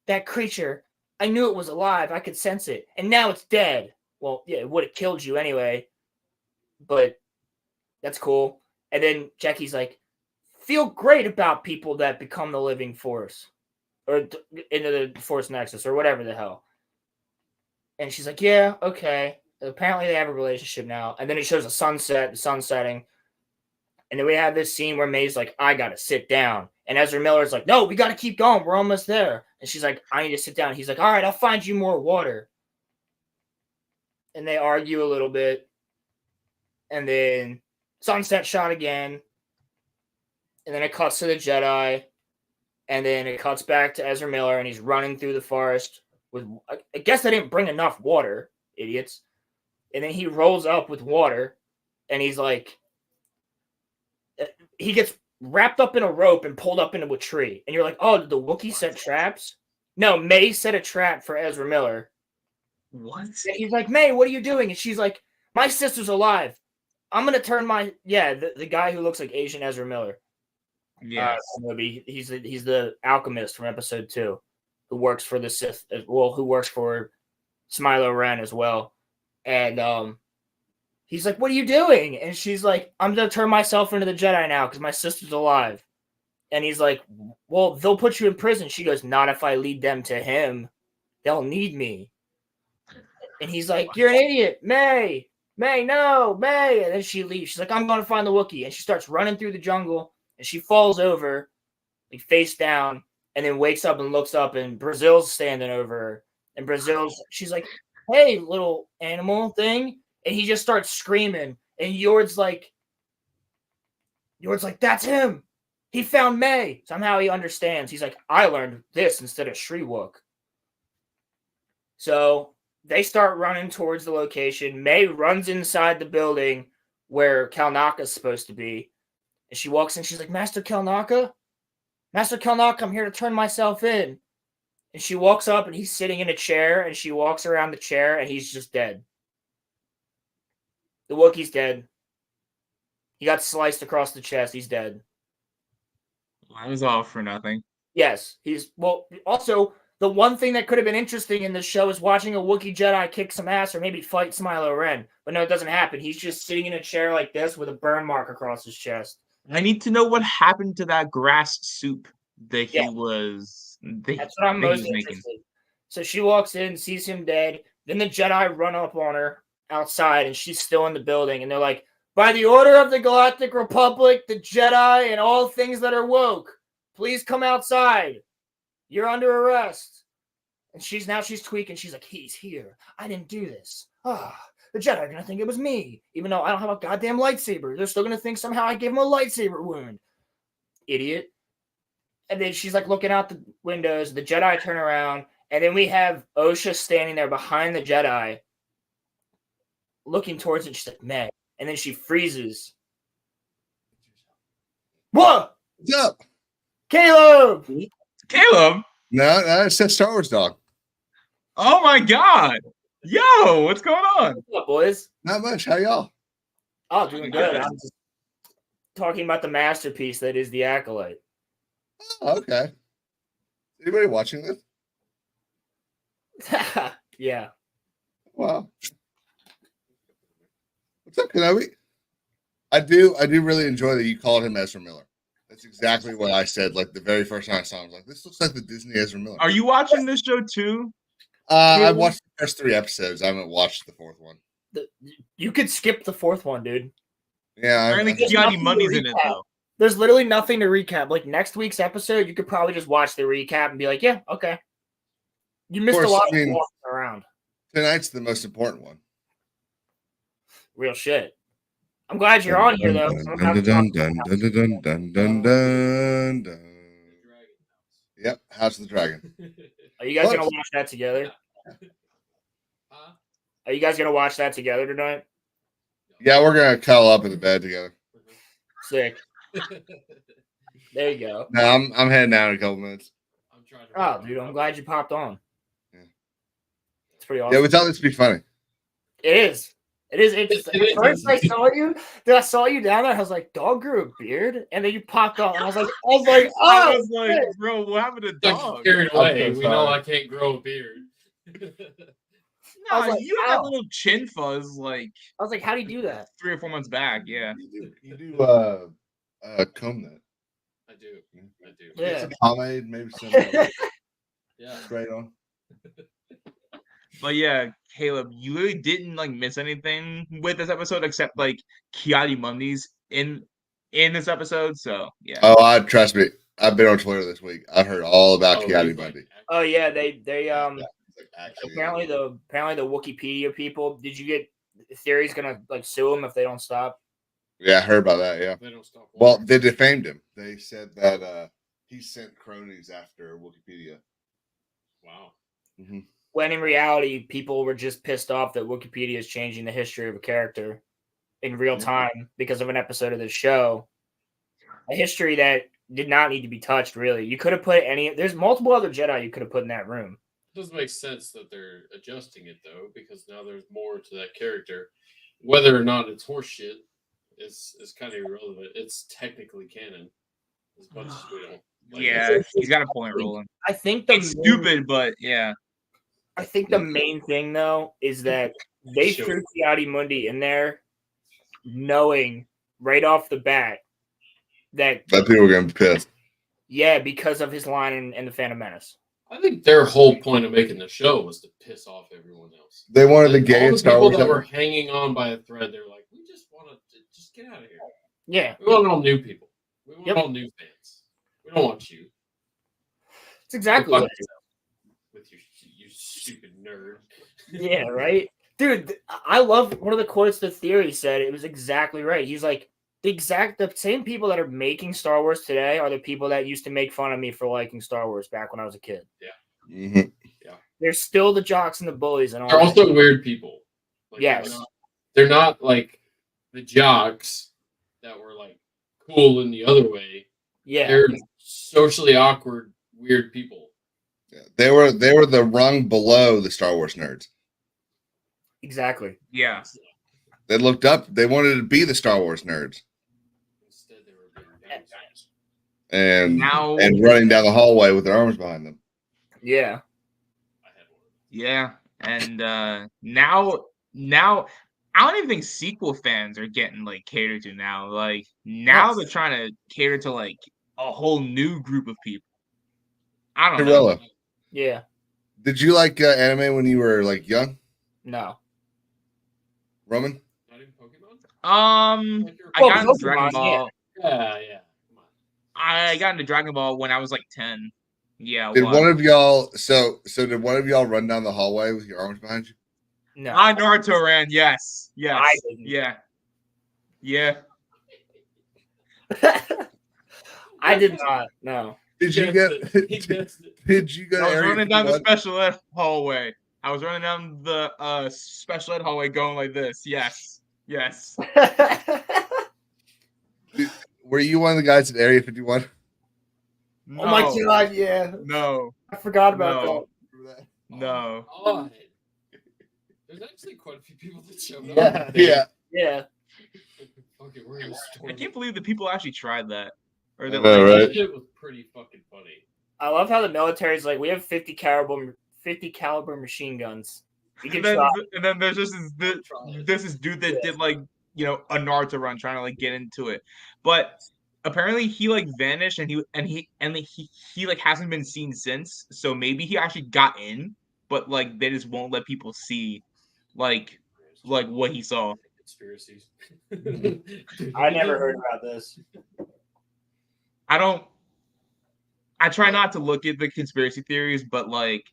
that creature, I knew it was alive. I could sense it. And now it's dead. Well, yeah, it would have killed you anyway. But that's cool. And then Jackie's like, feel great about people that become the living force. Or into the force nexus or whatever the hell. And she's like, yeah, okay. Apparently they have a relationship now. And then it shows a sunset, the sun setting. And then we have this scene where May's like, I got to sit down. And Ezra Miller's like, no, we got to keep going. We're almost there. And she's like, I need to sit down. He's like, all right, I'll find you more water. And they argue a little bit. And then sunset shot again. And then it cuts to the Jedi. And then it cuts back to Ezra Miller. And he's running through the forest with, I guess they didn't bring enough water, idiots. And then he rolls up with water. And he's like, he gets wrapped up in a rope and pulled up into a tree. And you're like, oh, did the Wookiee set traps? No, May set a trap for Ezra Miller. What? And he's like, May, what are you doing? And she's like, my sister's alive. I'm going to turn my... Yeah, the guy who looks like Asian Ezra Miller. Yeah. He's the alchemist from episode 2 who works for the Sith... Well, who works for Smilo Ren as well. And he's like, what are you doing? And she's like, I'm going to turn myself into the Jedi now because my sister's alive. And he's like, well, they'll put you in prison. She goes, not if I lead them to him. They'll need me. And he's like, you're an idiot. May, no, May. And then she leaves. She's like, I'm going to find the Wookiee. And she starts running through the jungle. And she falls over, like face down, and then wakes up and looks up. And Brazil's standing over her. And she's like, hey, little animal thing. And he just starts screaming. And Yord's like, that's him. He found May. Somehow he understands. He's like, I learned this instead of Shriwook. So they start running towards the location. May runs inside the building where Kalnaka's supposed to be. And she walks in. She's like, Master Kalnaka, I'm here to turn myself in. And she walks up and he's sitting in a chair. And she walks around the chair and he's just dead. The Wookiee's dead. He got sliced across the chest. He's dead. That was all for nothing. Yes. Also, the one thing that could have been interesting in this show is watching a Wookiee Jedi kick some ass or maybe fight Smilo Ren. But no, it doesn't happen. He's just sitting in a chair like this with a burn mark across his chest. I need to know what happened to that grass soup that he was. That's what I'm most interested. So she walks in, sees him dead. Then the Jedi run up on her outside, and she's still in the building. And they're like, by the order of the Galactic Republic, the Jedi, and all things that are woke, please come outside. You're under arrest. And she's tweaking. She's like, he's here. I didn't do this. The Jedi are going to think it was me. Even though I don't have a goddamn lightsaber. They're still going to think somehow I gave him a lightsaber wound. Idiot. And then she's like looking out the windows. The Jedi turn around. And then we have Osha standing there behind the Jedi. Looking towards it. She's like, May. And then she freezes. What? What's up? Caleb! Caleb? No, it's that Star Wars dog. Oh my God. Yo, what's going on? What's up, boys? Not much. How y'all? Oh, doing good. I'm just talking about the masterpiece that is The Acolyte. Oh, okay. Anybody watching this? Yeah. Wow. What's up, Kenobi? I do really enjoy that you called him Ezra Miller. That's exactly what I said. Like the very first time I saw him, I was like, "This looks like the Disney Ezra Miller." Are you watching this show too? I watched the first 3 episodes. I haven't watched the 4th one. You could skip the 4th one, dude. Yeah, Apparently, Gianni Money's in it though. There's literally nothing to recap. Like next week's episode, you could probably just watch the recap and be like, "Yeah, okay." You missed a lot of walking around. Tonight's the most important one. Real shit. I'm glad you're on here though. Yep, House of the Dragon. Are you guys gonna watch that together? Are you guys gonna watch that together tonight? Yeah, we're gonna cuddle up in the bed together. Sick. There you go. No, I'm heading out in a couple minutes. Oh, dude, I'm glad you popped on. Yeah. It's pretty awesome. Yeah, we thought this would be funny. It is. It is interesting. At first, I saw you down there. I was like, "Dog grew a beard," and then you popped off, and I was like, I "Oh!" was like, bro, what happened to Like dog? carried away. I'm so We know sorry. I can't grow a beard. I Nah, was like, you had that "Ow." little chin fuzz like I was like, "How do you do that?" 3 or 4 months back. Yeah. You do comb that. I do. I do. Get Yeah. some pomade, maybe some Yeah. spray on. But yeah, Caleb, you really didn't like miss anything with this episode except like Kiadi Mundi's in this episode. So yeah. Oh, trust me. I've been on Twitter this week. I've heard all about Oh, Kiadi he's like, Bundy. Oh yeah, they Like, actually, apparently the Wikipedia people. Did you get Theory's gonna like sue him if they don't stop? yeah, I heard about that. Yeah. they don't stop. Well, they defamed him. They said that he sent cronies after Wikipedia. Wow. When in reality, people were just pissed off that Wikipedia is changing the history of a character in real time because of an episode of the show. A history that did not need to be touched, really. You could have put there's multiple other Jedi you could have put in that room. It doesn't make sense that they're adjusting it though, because now there's more to that character. Whether or not it's horseshit is kind of irrelevant. It's technically canon, as much as we don't. Like Yeah, he's got a point rolling. I think It's stupid, but yeah. I think the main thing though is that they Sure. threw Kiadi Mundi in there, knowing right off the bat that People were gonna be pissed. because of his line in the Phantom Menace. I think their whole point of making the show was to piss off everyone else. They wanted the Like, all gayest Star people Wars that were ever. hanging on by a thread. They're like, we just want to just get out of here. Yeah, We want all new people. We want Yep. all new fans. We don't want you. it's exactly Go what fuck yourself with you stupid nerd. Yeah, right? Dude, I love one of the quotes the Theory said. It was exactly right. He's like, the same people that are making Star Wars today are the people that used to make fun of me for liking Star Wars back when I was a kid. Mm-hmm. They're still the jocks and the bullies and all They're that. also weird people. Like, Yes. They're not like the jocks that were like cool in the other way. Yeah. They're socially awkward, weird people. They were the rung below the Star Wars nerds. Exactly. Yeah. They looked up. They wanted to be the Star Wars nerds Instead, they were being downsized. and Now running down the hallway with their arms behind them. Yeah. I had one. yeah. And now I don't even think sequel fans are getting like catered to now. Like now Yes. they're trying to cater to like a whole new group of people. I don't know. Gorilla. Yeah. Did you like anime when you were like young, No. Roman? Not even Pokemon? I Well, got into Pokemon, Dragon Ball. Yeah. Come on. I got into Dragon Ball when I was like 10. Yeah. Did well, one of y'all did one of y'all run down the hallway with your arms behind you? No. I Naruto ran. Yes. Yes. I didn't. Yeah. Yeah. I did not. No. Did you He get gets it. did you go to I was Area running down the 51? special ed hallway. I was running down the special ed hallway going like this. Yes. Yes. Were you one of the guys at Area 51? No. Oh my god, yeah. No. I forgot about No. that. No. God. There's actually quite a few people that showed Yeah. up. Yeah. Okay, we're in a storm. I can't believe that people actually tried that. Or I that know, like, right? That shit was pretty fucking funny. I love how the military's like, we have 50 caliber machine guns. You can try. and then there's just this dude that did like a Naruto run trying to like get into it, but apparently he like vanished and he like hasn't been seen since. So maybe he actually got in, but like they just won't let people see like what he saw. Conspiracies. I never heard about this. I try not to look at the conspiracy theories, but like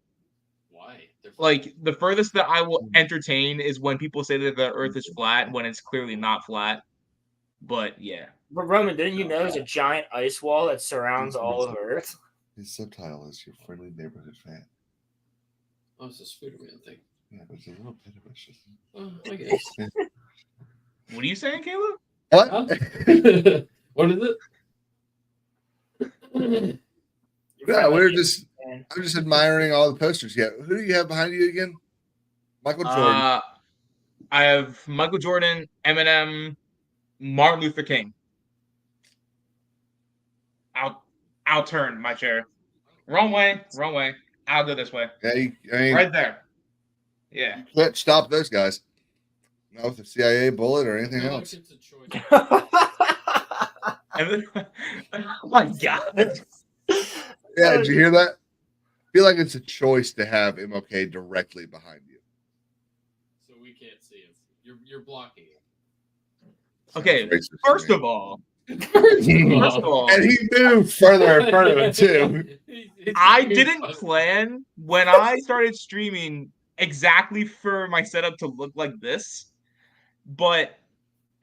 Why? They're like the furthest that I will entertain is when people say that the Earth is flat when it's clearly not flat. But yeah. But Roman, didn't you know there's a giant ice wall that surrounds all of Earth? His subtitle is your friendly neighborhood fan. Oh, it's a Spider-Man thing. Yeah, but it's a little bit of a shit. Oh, I guess. What are you saying, Caleb? What? Huh? What is it? Yeah, we're just fan. I'm just admiring all the posters. Yeah, who do you have behind you again? Michael Jordan. I have Michael Jordan, Eminem, Martin Luther King. I'll turn my chair. Wrong way. I'll go this way. Yeah, I mean, Right there. Yeah. you can't stop those guys. Not with the CIA bullet or I anything feel like else. it's a choice. And then, oh my god. Yeah, did you hear that? I feel like it's a choice to have MLK directly behind you. So we can't see it. You're blocking it. Okay, Racist to first me. of all, And he moved further in front of it too. I didn't plan when I started streaming exactly for my setup to look like this, but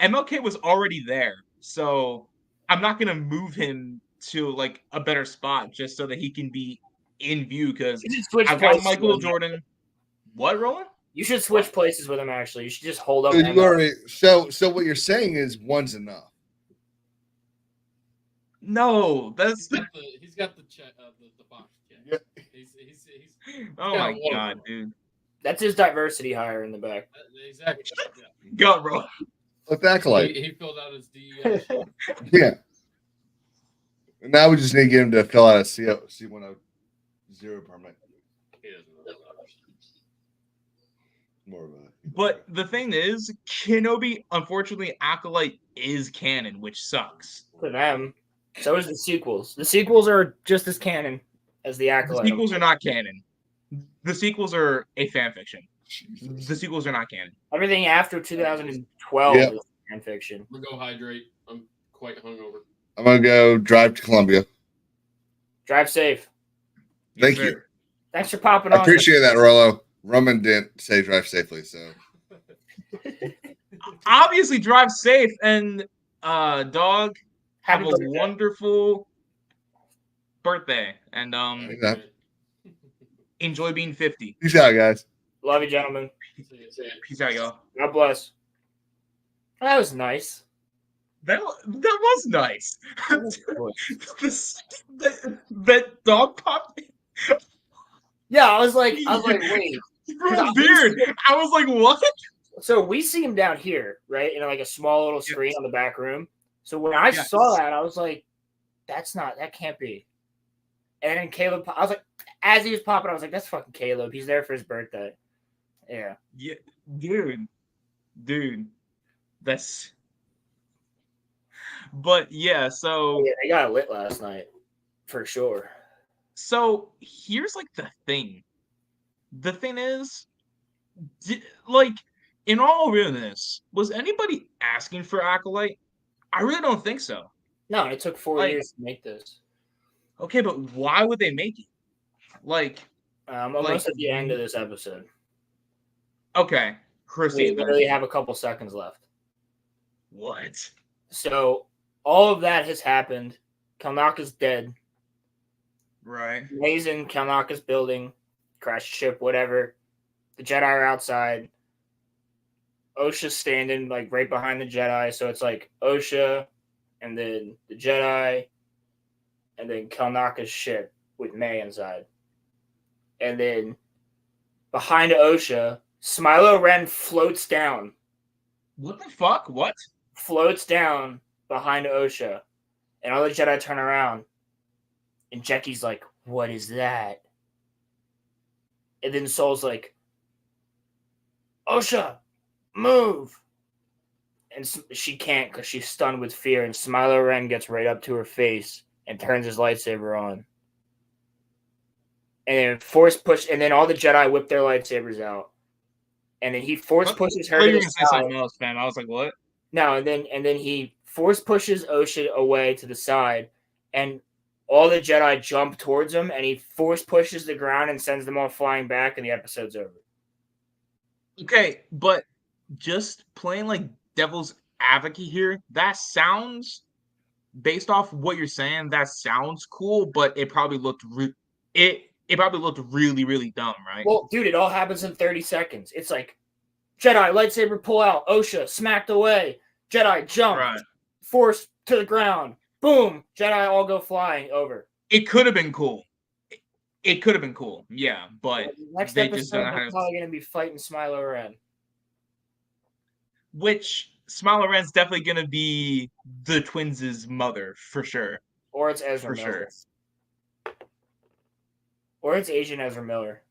MLK was already there, so I'm not gonna move him to like a better spot just so that he can be in view because You should switch I've got places Michael with him. Jordan. What, Roland? You should switch places with him. Actually, you should just hold up. So you Emma. already so what you're saying is one's enough. No, that's He's got the check, the box check. Yeah. He's oh got my one of god, them. dude. That's his diversity hire in the back. Exactly. Yeah. Go, bro. Look that like. He filled out his DEI sheet. Yeah. And now we just need to get him to fill out a C100 permit. He doesn't know. More of a. But the thing is, Kenobi, unfortunately, Acolyte is canon, which sucks. For them, so is the sequels. The sequels are just as canon as the The Acolyte. sequels are not canon. The sequels are a fan fiction. Jesus. The sequels are not canon. Everything after 2012 Yep. is fan fiction. I'm gonna go hydrate. I'm quite hungover. I'm gonna go drive to Columbia. Drive safe. Thank Yes, you. sir. Thanks for popping I on. appreciate that, Rolo. Roman didn't say drive safely, so Obviously, drive safe and dog. Have Happy a birthday. wonderful birthday and yeah. enjoy being 50. Peace out, guys. Love you, gentlemen. See ya. Peace out, y'all. God bless. That was nice. That was nice. that dog popped. Yeah, I was like, wait. Beard. I was like, what? So we see him down here, right, in like a small little screen on the back room. So when I Yes. saw that, I was like, that can't be. And then Caleb, I was like, as he was popping, I was like, that's fucking Caleb. He's there for his birthday. Yeah. Yeah, dude, that's. But yeah, so Yeah, they got lit last night, for sure. so here's like the thing. The thing is, like, in all realness, was anybody asking for Acolyte? I really don't think so. No, it took 4 Like- years to make this. Okay, but why would they make it? Like, Almost like- at the end of this episode. okay, We proceed. literally have a couple seconds left. What? So all of that has happened. Kalnaka's dead. Right. Amazing. Kalnaka's building, crashed ship, whatever. The Jedi are outside. Osha's standing like right behind the Jedi, so it's like Osha, and then the Jedi, and then Kalnaka's ship with May inside. And then behind Osha, Smilo Ren floats down. What the fuck? What? Floats down behind Osha. And all the Jedi turn around. And Jackie's like, what is that? And then Soul's like, Osha, move. And she can't because she's stunned with fear. And Smilo Ren gets right up to her face and turns his lightsaber on. And then force push, and then all the Jedi whip their lightsabers out. And then he force pushes her I thought to you were the gonna say side. something else, fam. I was like, what? No, and then he force pushes Osha away to the side, and all the Jedi jump towards him, and he force pushes the ground and sends them all flying back, and the episode's over. Okay, but just playing like devil's advocate here, that sounds, based off what you're saying, that sounds cool, but it probably looked it probably looked really, really dumb, right? Well, dude, it all happens in 30 seconds. It's like Jedi lightsaber pull out, Osha smacked away, Jedi jump, Right. force to the ground, boom, Jedi all go flying over. It could have been cool. It could have been cool, yeah, but Next they just episode, don't they're have. probably gonna be fighting Smilo Ren. which Smiler Ren's definitely gonna be the twins' mother for sure. Or it's Ezra For Miller. sure. Or it's Asian Ezra Miller.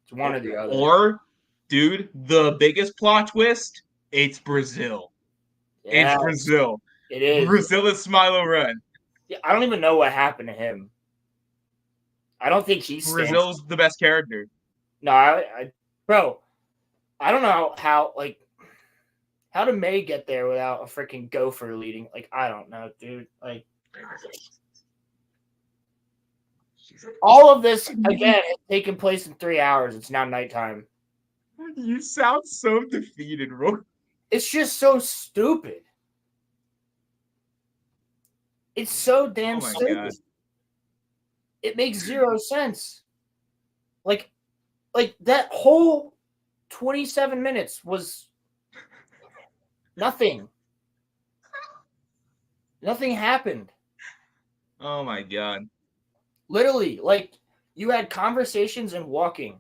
It's one or the other. Or, dude, the biggest plot twist, it's Brazil. Yes, It's Brazil. it is. Brazil is Smiler Ren. Yeah, I don't even know what happened to him. I don't think he's Brazil's the best character. No, bro, I don't know how did May get there without a freaking gopher leading? Like, I don't know, dude. Like, all of this again has taken place in 3 hours. It's now nighttime. You sound so defeated, bro. It's just so stupid. It's so damn Oh my stupid. God. It makes zero sense. Like that whole 27 minutes was nothing. Nothing happened. Oh my God. Literally, like, you had conversations and walking.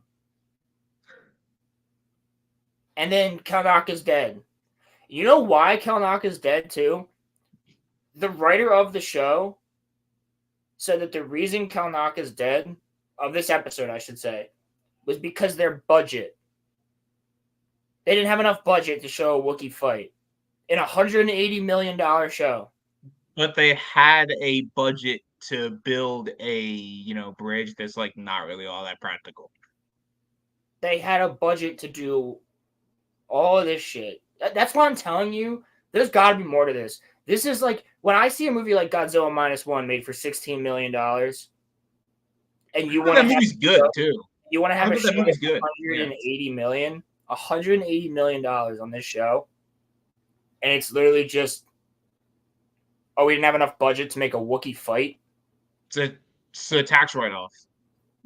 And then Kalnaka's dead. You know why Kalnaka's dead, too? The writer of the show said that the reason Kalnaka's dead, of this episode, I should say, was because their budget. They didn't have enough budget to show a Wookiee fight in a $180 million show. But they had a budget to build a, bridge that's like not really all that practical. They had a budget to do all of this shit. That's why I'm telling you, there's got to be more to this. This is like, when I see a movie like Godzilla -1 made for $16 million, and you want to that movie's good too. You want to have a show that movie's that's good. $180 million, $180 million on this show, and it's literally just, oh, we didn't have enough budget to make a Wookiee fight. It's a tax write-off.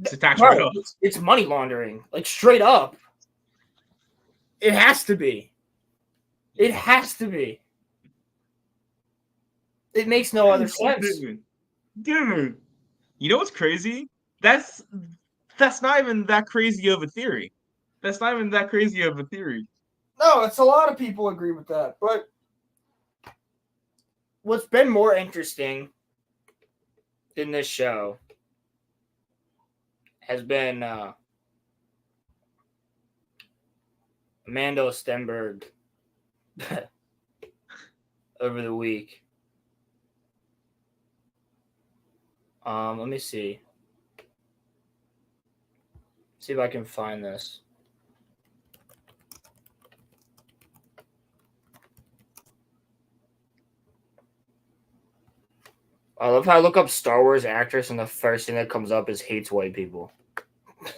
It's a tax write-off. It's money laundering, like straight up. It has to be. It has to be. It makes no other sense. Dude, you know what's crazy? That's not even that crazy of a theory. That's not even that crazy of a theory. No, it's a lot of people agree with that. But what's been more interesting in this show has been Amanda Stenberg over the week. Let me see. See if I can find this. I love how I look up Star Wars actress and the first thing that comes up is hates white people.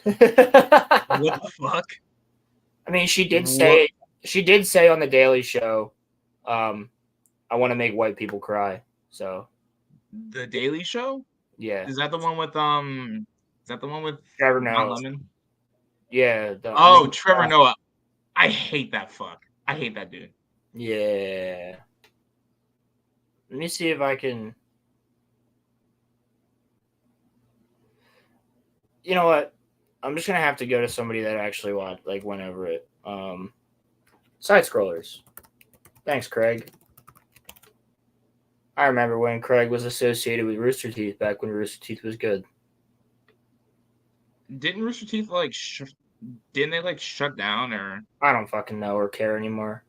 What the fuck? I mean, she did say on the Daily Show, I want to make white people cry. So The Daily Show? yeah. Is that the one with Trevor Don Noah? Lemon? Yeah. Trevor Noah. I hate that fuck. I hate that dude. Yeah. Let me see if I can. You know what? I'm just gonna have to go to somebody that actually went over it. Side scrollers. Thanks, Craig. I remember when Craig was associated with Rooster Teeth back when Rooster Teeth was good. Didn't Rooster Teeth didn't they shut down or? I don't fucking know or care anymore.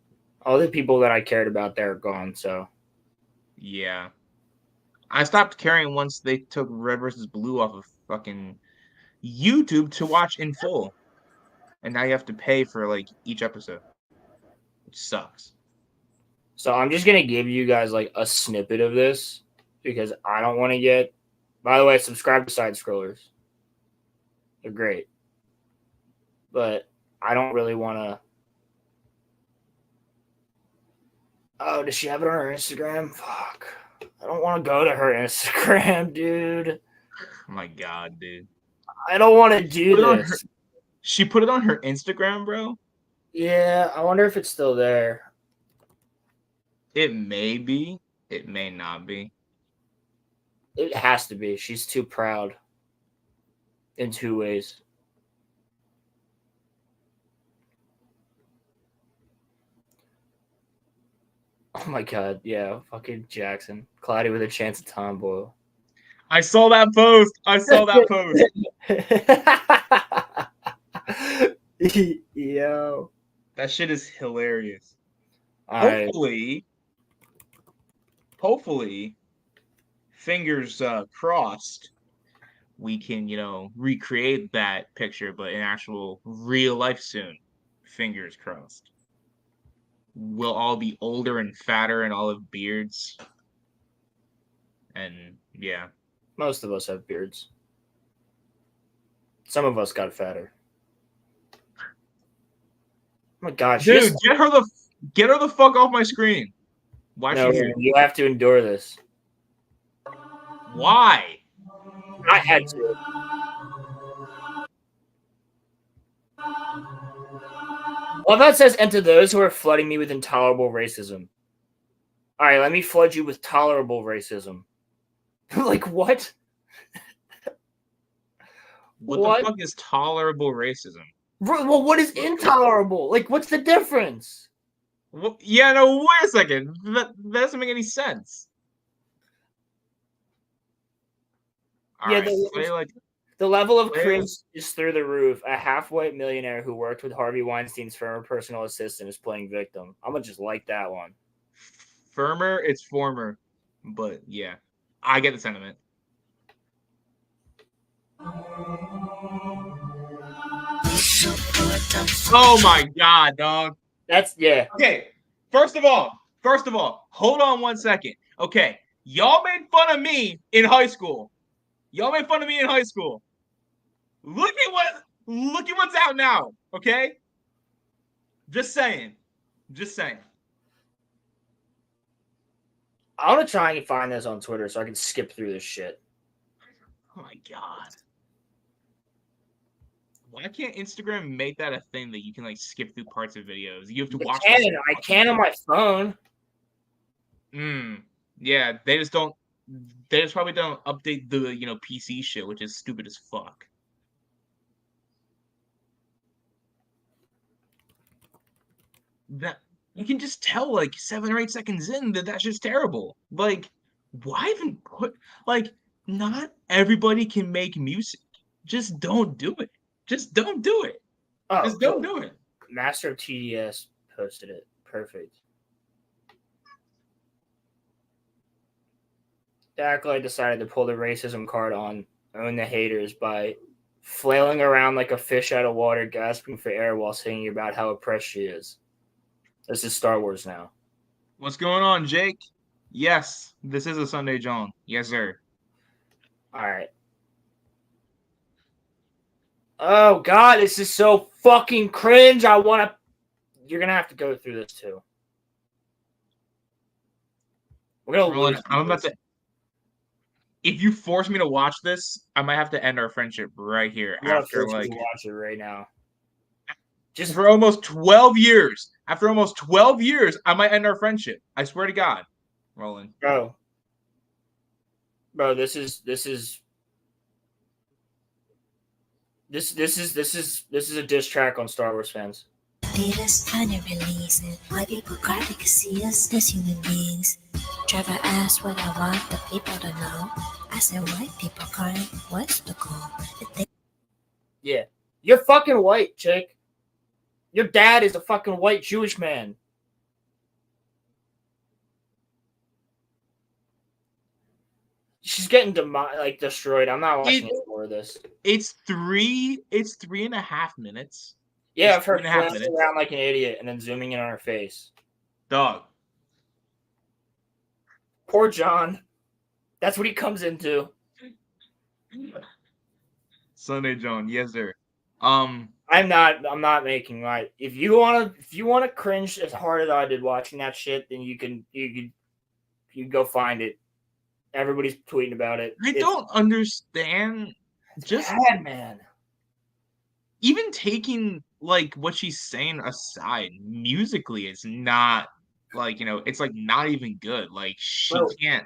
All the people that I cared about there are gone. So Yeah, I stopped caring once they took Red vs. Blue off of fucking YouTube to watch in full, and now you have to pay for each episode, which sucks. So I'm just gonna give you guys a snippet of this because I don't want to get. By the way, subscribe to Side Scrollers. They're great, but I don't really want to. Oh, does she have it on her Instagram? Fuck, I don't want to go to her Instagram, dude. Oh my god, dude. I don't want to do this. She put it on her Instagram, bro. Yeah, I wonder if it's still there. It may be. It may not be. It has to be. She's too proud. In 2 ways. my god, yeah, fucking Jackson. Cloudy with a chance of tomboy. I saw that post. I saw that post. Yo. That shit is hilarious. All right. Hopefully, fingers crossed, we can, recreate that picture, but in actual real life soon. Fingers crossed. We'll all be older and fatter and all have beards. And yeah. Most of us have beards. Some of us got fatter. Oh my gosh, dude, get her the fuck off my screen. Why no, she here? you have to endure this. Why? I had to. Well, that says, and to those who are flooding me with intolerable racism. All right, let me flood you with tolerable racism. Like, what? What the fuck is tolerable racism? Well, what is intolerable? Like, what's the difference? Well, yeah, no, wait a second. That doesn't make any sense. All Yeah, right, the level of cringe is through the roof. A half-white millionaire who worked with Harvey Weinstein's former personal assistant is playing victim. I'm gonna just like that one. Firmer, it's former, but yeah, I get the sentiment. Oh my god, dog. That's yeah. Okay, first of all, hold on 1 second. Okay, y'all made fun of me in high school. Look at what's out now. Okay, just saying. I want to try and find this on Twitter so I can skip through this shit. Oh my god. Why can't Instagram make that a thing that you can skip through parts of videos? You have to watch. I can on my phone. Yeah, they just probably don't update the PC shit, which is stupid as fuck. That you can just tell 7 or 8 seconds in that's just terrible. Why even put not everybody can make music. Just don't do it. Oh, just don't do it. Master of TDS posted it. Perfect. The Acolyte decided to pull the racism card on Own the Haters by flailing around like a fish out of water, gasping for air while singing about how oppressed she is. This is Star Wars now. What's going on, Jake? Yes, this is a Sunday John. Yes, sir. All right. Oh, God, this is so fucking cringe. You're going to have to go through this, too. We're going to lose. I'm about to... If you force me to watch this, I might have to end our friendship right here. After watch it right now. Just for almost 12 years. After almost 12 years, I might end our friendship. I swear to God. Roland. Bro, this is a diss track on Star Wars fans. Latest tiny release and why people cry to see us as human beings. Trevor asked what I want the people to know. I said white people crying, what's the goal? Yeah. You're fucking white, chick. Your dad is a fucking white Jewish man. She's getting destroyed. I'm not watching any more of this. It's 3.5 minutes. Yeah, I've heard her flailing around like an idiot and then zooming in on her face. Dog. Poor John. That's what he comes into. Sunday John, yes sir. I'm not making light. If you wanna cringe as hard as I did watching that shit, then you can go find it. Everybody's tweeting about it. I don't understand. Just bad, man. Even taking what she's saying aside, musically, it's not it's not even good. She can't.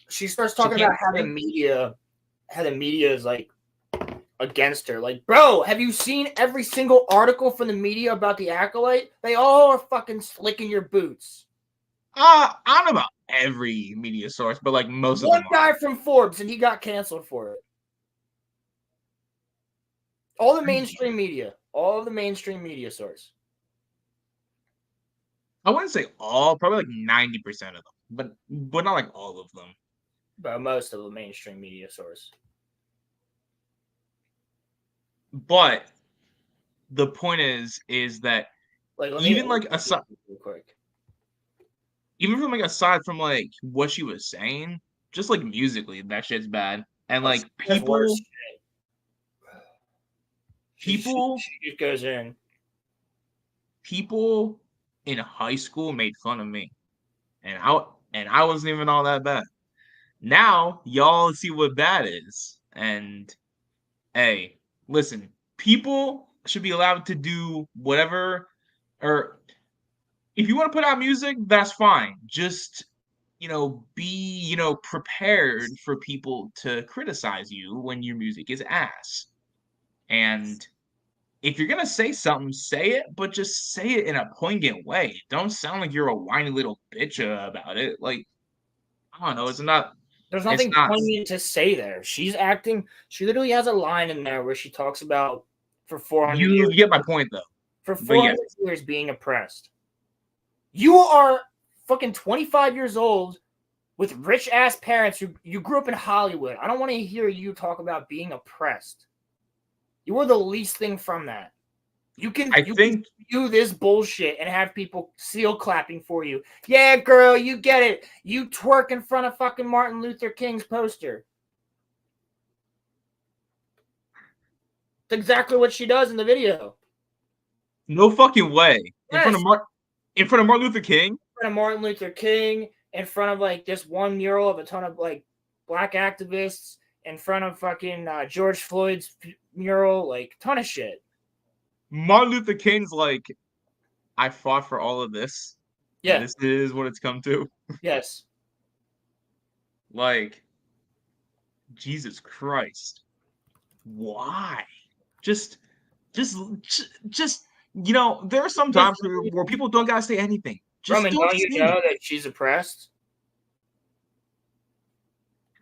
She starts talking about how the media is against her. Bro, have you seen every single article from the media about the Acolyte? They all are fucking slicking your boots. I don't know about every media source, but like most of One them guy from Forbes, and he got canceled for it. All the mainstream media. All of the mainstream media source. I wouldn't say all, probably like 90% of them, but not like all of them. But most of the mainstream media source. But the point is that Like even like aside, real quick. even from like aside from like what she was saying, just like musically, that shit's bad. And like people She just goes in. people in high school made fun of me, and I wasn't even all that bad. Now y'all see what bad is, and hey, listen, people should be allowed to do whatever, or if you want to put out music, that's fine. Just be prepared for people to criticize you when your music is ass. And if you're gonna say something, say it, but just say it in a poignant way. Don't sound like you're a whiny little bitch about it. Like, I don't know. There's It's nothing not. poignant to say there. She's acting. She literally has a line in there where she talks about for 400 You years. get my point though. For But 400 years being oppressed. You are fucking 25 years old with rich ass parents who you grew up in Hollywood. I don't want to hear you talk about being oppressed. You are the least thing from that. You can do this bullshit and have people seal clapping for you. Yeah, girl, you get it. You twerk in front of fucking Martin Luther King's poster. That's exactly what she does in the video. No fucking way. Yes. In front of Martin Luther King? In front of Martin Luther King, in front of like this one mural of a ton of like black activists, in front of fucking George Floyd's mural, like ton of shit. Martin Luther King's like, I fought for all of this. Yeah. This is what it's come to. Yes. Like, Jesus Christ. Why? Just, there are some times where people don't gotta say anything. Just Roman, don't you know that she's oppressed?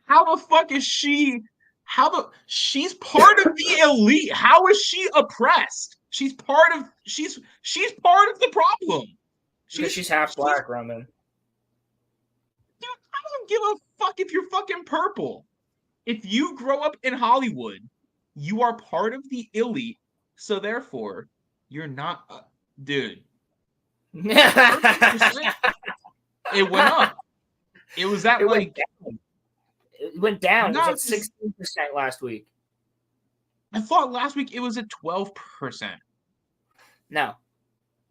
How the fuck is she? She's part of the elite. How is she oppressed? She's part of the problem. She's half black, Roman. Dude, I don't give a fuck if you're fucking purple. If you grow up in Hollywood, you are part of the elite. So therefore, you're not, dude. It went up. It was at it went down. It was at 16% last week. I thought last week it was at 12%. No.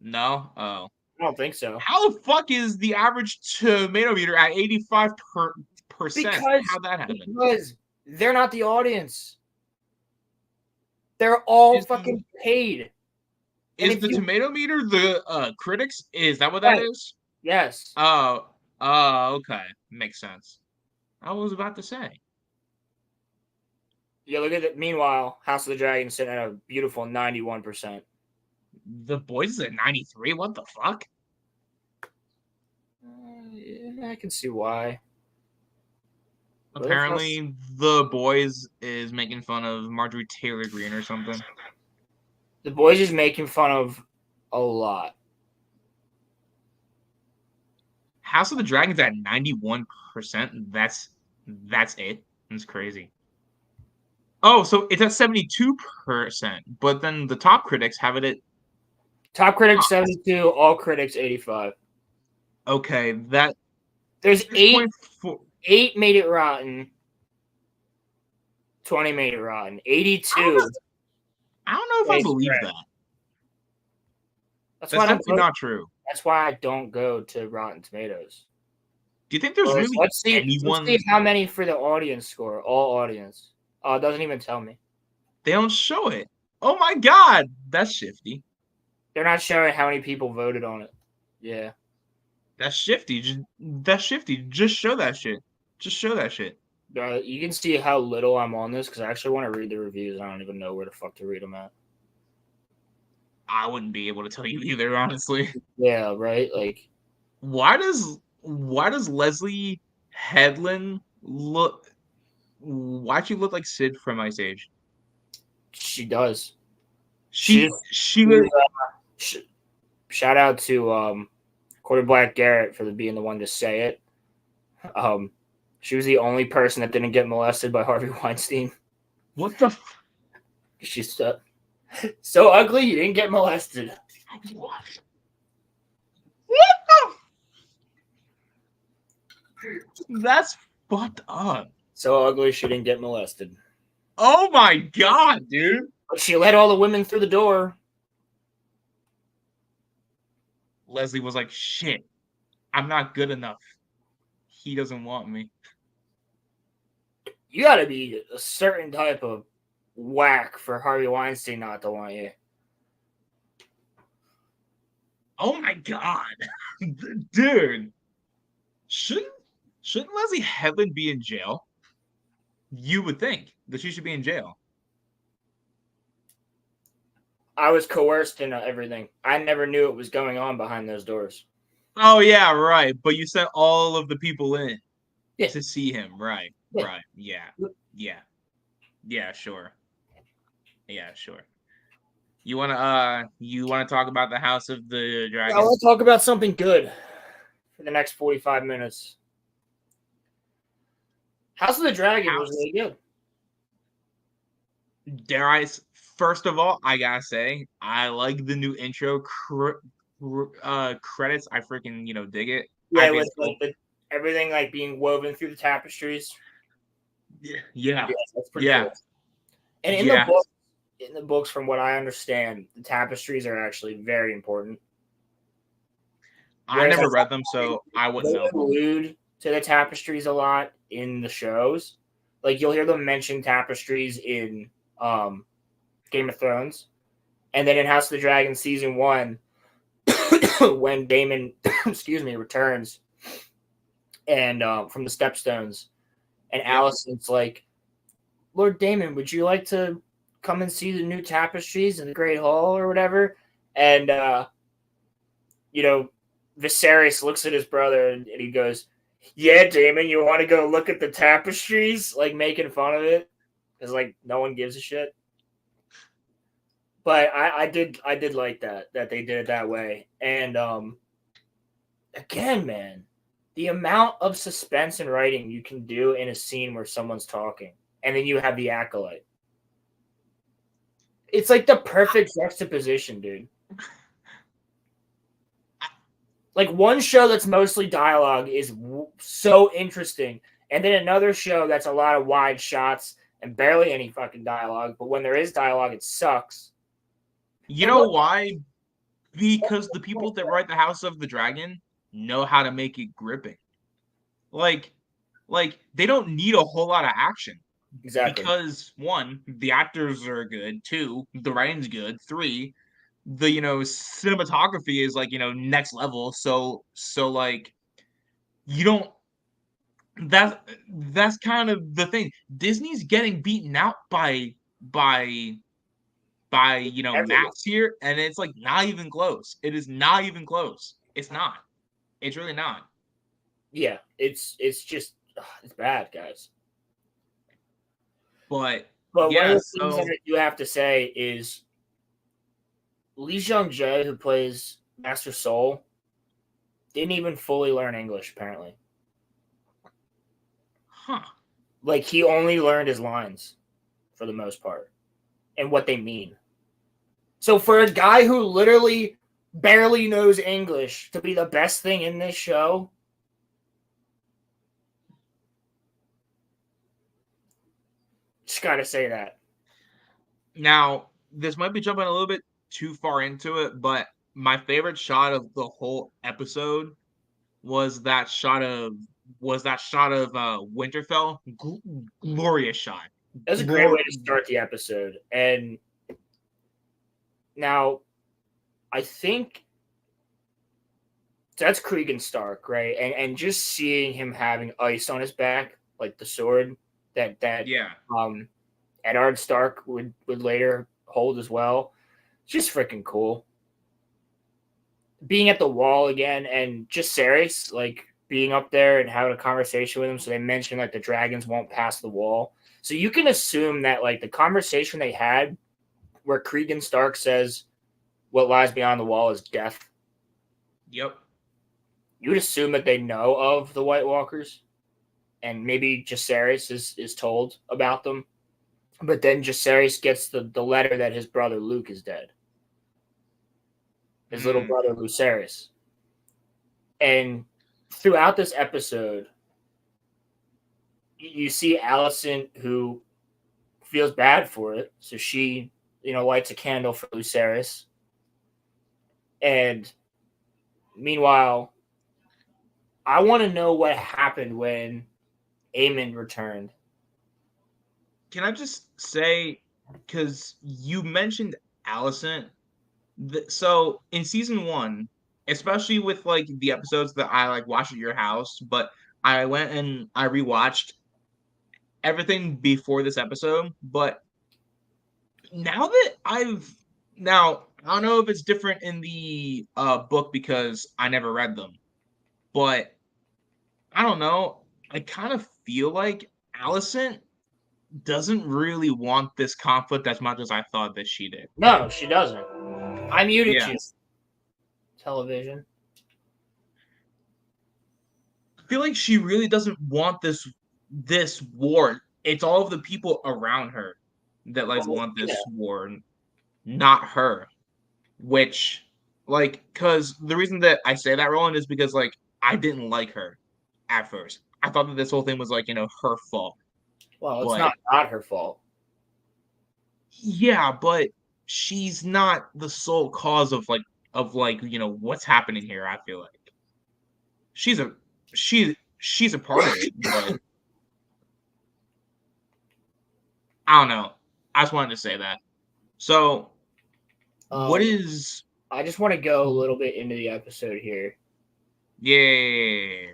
No? Oh. I don't think so. How the fuck is the average tomato meter at 85%? How'd that happen? Because they're not the audience. They're all fucking paid. Is the tomato meter the critics? Is that what that is? Yes. Oh, okay. Makes sense. I was about to say. Yeah, look at it. Meanwhile, House of the Dragon sitting at a beautiful 91%. The Boys is at 93? What the fuck? I can see why. Apparently, The Boys is making fun of Marjorie Taylor Greene or something. The Boys is making fun of a lot. House of the Dragon's at 91%. That's it. That's crazy. Oh, so it's at 72%, but then the top critics have it at top critics 72, all critics 85. Okay, there's 8 made it rotten. 20 made it rotten. 82. I don't know if I believe that. That's definitely not true. That's why I don't go to Rotten Tomatoes. Do you think there's really anyone? Let's see how many for the audience score. All audience. Oh, it doesn't even tell me. They don't show it. Oh my god, that's shifty. They're not showing how many people voted on it. Yeah. That's shifty. Just show that shit. Just show that shit. You can see how little I'm on this because I actually want to read the reviews. I don't even know where the fuck to read them at. I wouldn't be able to tell you either, honestly. Yeah, right? Like, why does why does Leslie Headland look? Why'd she look like Sid from Ice Age? She does. She Shout out to Quarter Black Garrett for being the one to say it. She was the only person that didn't get molested by Harvey Weinstein. What the? She's so ugly you didn't get molested. What? That's fucked up. So ugly she didn't get molested. Oh my god, dude. But she let all the women through the door. Leslie was like, shit, I'm not good enough. He doesn't want me. You gotta be a certain type of whack for Harvey Weinstein not to want you. Oh my god. Dude. Shouldn't Leslie Headland be in jail? You would think that she should be in jail. I was coerced into everything. I never knew what was going on behind those doors. Oh yeah, right. But you sent all of the people in Yeah. to see him, right? Yeah. Right. Yeah, sure. Yeah, sure. You wanna talk about the House of the Dragon? I want to talk about something good for the next 45 minutes. House of the Dragon was really good. First of all, I gotta say, I like the new intro credits. I freaking dig it. Yeah, with like everything like being woven through the tapestries. Yeah. That's pretty cool. And in the books, from what I understand, the tapestries are actually very important. I never read them, so I wouldn't know. They allude to the tapestries a lot in the shows. Like you'll hear them mention tapestries in Game of Thrones, and then in House of the Dragon season 1, when Daemon, returns, and from the Stepstones, and Alicent's like, Lord Daemon, would you like to come and see the new tapestries in the Great Hall or whatever? And Viserys looks at his brother and he goes, yeah, Daemon, you want to go look at the tapestries? Like making fun of it. Because like no one gives a shit. But I did like that they did it that way. And again, man, the amount of suspense and writing you can do in a scene where someone's talking, and then you have the acolyte. It's like the perfect juxtaposition, dude. Like one show that's mostly dialogue is so interesting, and then another show that's a lot of wide shots and barely any fucking dialogue. But when there is dialogue, it sucks. You know why? Because the people that write the House of the Dragon know how to make it gripping. Like they don't need a whole lot of action. Exactly. Because 1, the actors are good. 2, the writing's good. 3, the cinematography is like next level. So like you don't. That's kind of the thing. Disney's getting beaten out by Max here, and it's like not even close. It is not even close. It's not. It's really not. Yeah, it's just it's bad, guys. But one of the things that you have to say is Lee Jung-jae, who plays Master Soul, didn't even fully learn English, apparently. Huh. Like, he only learned his lines, for the most part, and what they mean. So for a guy who literally barely knows English to be the best thing in this show, just gotta say that. Now, this might be jumping a little bit too far into it, but my favorite shot of the whole episode was that shot of Winterfell. Glorious shot. That was a great way to start the episode. And now, I think that's Cregan Stark, right? And just seeing him having ice on his back, like the sword that Eddard Stark would later hold as well. It's just freaking cool. Being at the wall again, and just Ceres, like being up there and having a conversation with him. So they mentioned like the dragons won't pass the wall. So you can assume that like the conversation they had where Cregan Stark says what lies beyond the wall is death. Yep. You would assume that they know of the White Walkers, and maybe Jacaerys is told about them. But then Jacaerys gets the letter that his brother Luke is dead. His little brother Lucerys. And throughout this episode, you see Alicent, who feels bad for it. So she, lights a candle for Lucerys. And meanwhile, I want to know what happened when Aemon returned. Can I just say, because you mentioned Alicent, so in season 1, especially with like the episodes that I like watched at your house, but I went and I rewatched everything before this episode. But now that I don't know if it's different in the book because I never read them, but I don't know. I kind of feel like Alicent doesn't really want this conflict as much as I thought that she did. No, she doesn't. I muted Yeah. you. Television. I feel like she really doesn't want this war. It's all of the people around her that like want this war, not her. Which, like, because the reason that I say that, Roland, is because like I didn't like her at first. I thought that this whole thing was like her fault. Well, it's not her fault. Yeah, but she's not the sole cause of what's happening here. I feel like she's a part of it, but I don't know. I just wanted to say that. So, what is? I just want to go a little bit into the episode here. Yeah.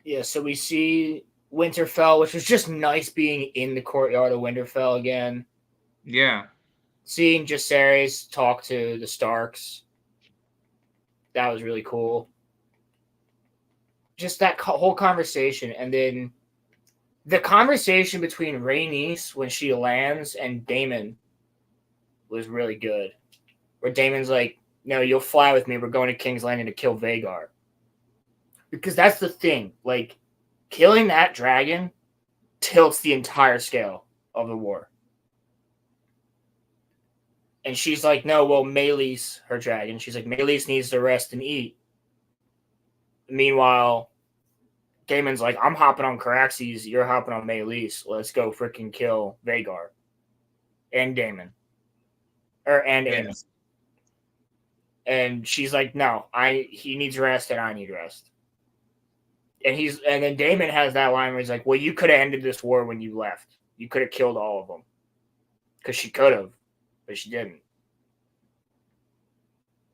Yeah, so we see Winterfell, which was just nice being in the courtyard of Winterfell again. Yeah. Seeing Jacaerys talk to the Starks. That was really cool. Just that whole conversation. And then the conversation between Rhaenys when she lands and Daemon was really good. Where Daemon's like, no, you'll fly with me. We're going to King's Landing to kill Vhagar. Because that's the thing. Like, killing that dragon tilts the entire scale of the war. And she's like, no, well, Meleys, her dragon, she's like, Meleys needs to rest and eat. Meanwhile, Daemon's like, I'm hopping on Caraxes, you're hopping on Meleys. Let's go freaking kill Vhagar. And Daemon. And Aemon. And she's like, no, he needs rest and I need rest. And then Daemon has that line where he's like, well, you could have ended this war when you left. You could have killed all of them. Because she could have, but she didn't.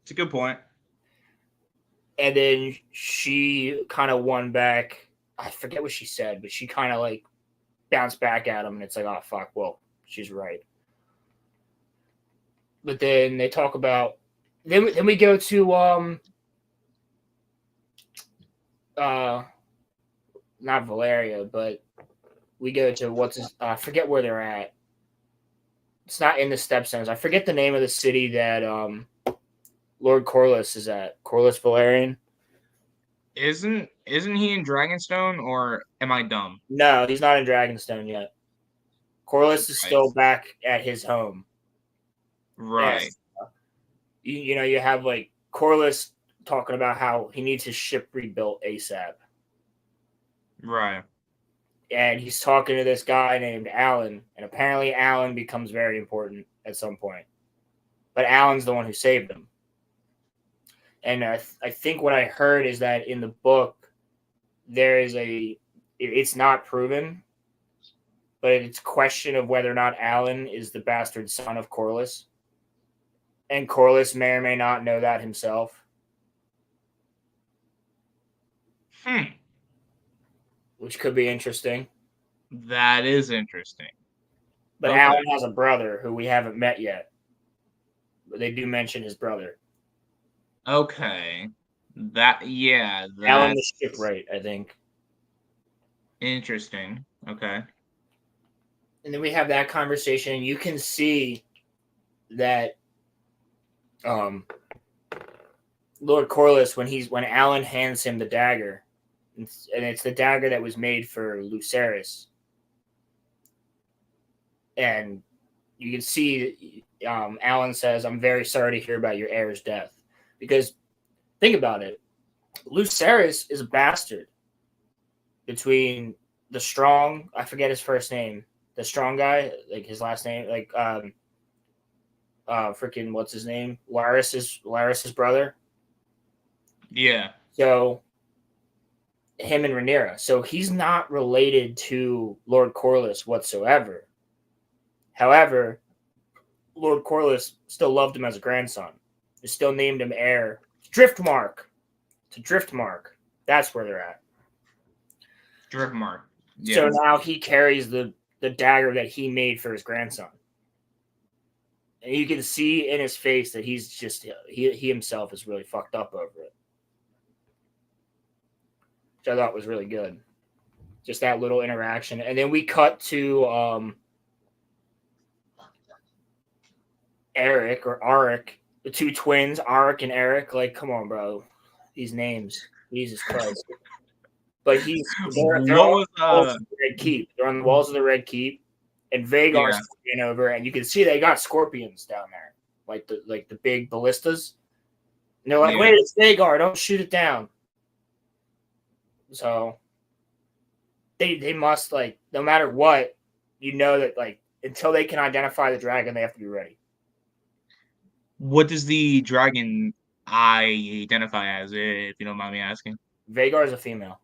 It's a good point. And then she kind of won back. I forget what she said, but she kind of like bounced back at him. And it's like, oh, fuck, well, she's right. But then they talk about, then we go to, not Valeria, but we go to I forget where they're at. It's not in the Stepstones. I forget the name of the city that Lord Corlys is at. Corlys Valerian. Isn't he in Dragonstone, or am I dumb? No, he's not in Dragonstone yet. Corlys is still back at his home. Right. You have like Corlys talking about how he needs his ship rebuilt ASAP. Right. And he's talking to this guy named Alan, and apparently Alan becomes very important at some point. But Alan's the one who saved him. And I think what I heard is that in the book, it's not proven, but it's a question of whether or not Alan is the bastard son of Corlys. And Corlys may or may not know that himself. Which could be interesting. That is interesting. But okay. Alan has a brother who we haven't met yet. But they do mention his brother. Okay. Alan the shipwright, I think. Interesting. Okay. And then we have that conversation, and you can see that Lord Corliss, when Alan hands him the dagger, and it's the dagger that was made for Lucerys, and you can see Alan says, "I'm very sorry to hear about your heir's death," because think about it, Lucerys is a bastard between the strong, I forget his first name, the strong guy, like his last name, like freaking what's his name, Larys's brother. Yeah. So him and Rhaenyra. So he's not related to Lord Corliss whatsoever. However, Lord Corliss still loved him as a grandson. He still named him heir. Driftmark. To Driftmark. That's where they're at. Driftmark. Yeah. So now he carries the dagger that he made for his grandson. And you can see in his face that he's just he himself is really fucked up over it. Which I thought was really good. Just that little interaction. And then we cut to Eric or Arik, the two twins, Arik and Eric. Like, come on, bro. These names. Jesus Christ. But they're on the walls of the Red Keep. They're on the walls of the Red Keep. And Vagar's coming over, and you can see they got scorpions down there. Like the big ballistas. And they're like, wait, it's Vagar, don't shoot it down. So they must, like, no matter what, you know that, like, until they can identify the dragon, they have to be ready. What does the dragon identify as, if you don't mind me asking? Vagar is a female.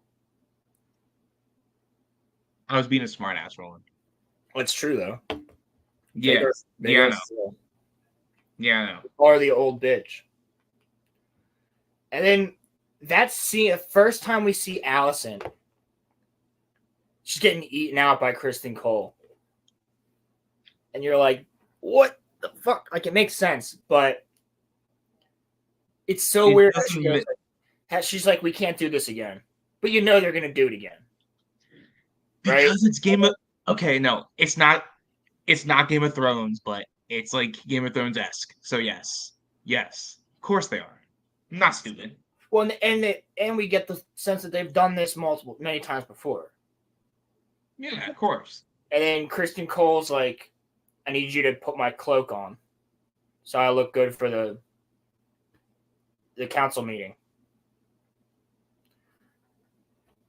I was being a smart ass, Roland. Well, it's true, though. Yeah. Vagar's I know. Yeah, I know. Or the old bitch. And then that scene, the first time we see Allison, she's getting eaten out by Kristen Cole. And you're like, what the fuck? Like, it makes sense, but it's so weird. She's like, we can't do this again. But you know they're going to do it again. Right? Because it's Game of... Okay, no, it's not Game of Thrones, but it's like Game of Thrones-esque. So yes. Yes. Of course they are. I'm not stupid. Well, and we get the sense that they've done this many times before. Yeah, of course. And then Kristen Cole's like, I need you to put my cloak on, so I look good for the council meeting.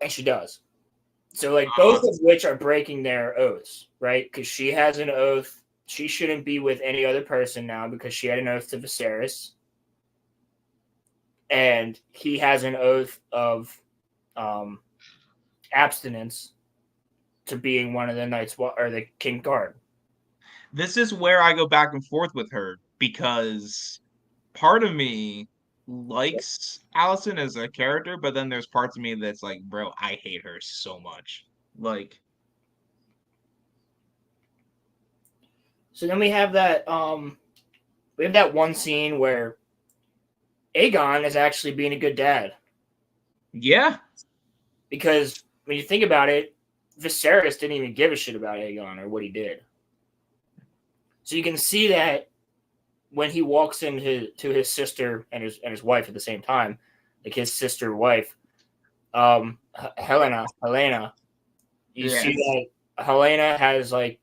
And she does. So, like, both of which are breaking their oaths, right? Because she has an oath. She shouldn't be with any other person now because she had an oath to Viserys. And he has an oath of abstinence to being one of the Knights or the King Guard. This is where I go back and forth with her because part of me likes Allison as a character, but then there's parts of me that's like, bro, I hate her so much. Like, so then we have that one scene where Aegon is actually being a good dad. Yeah. Because when you think about it, Viserys didn't even give a shit about Aegon or what he did. So you can see that when he walks into his sister and his wife at the same time, like his sister wife, Helena, you see that Helena has, like,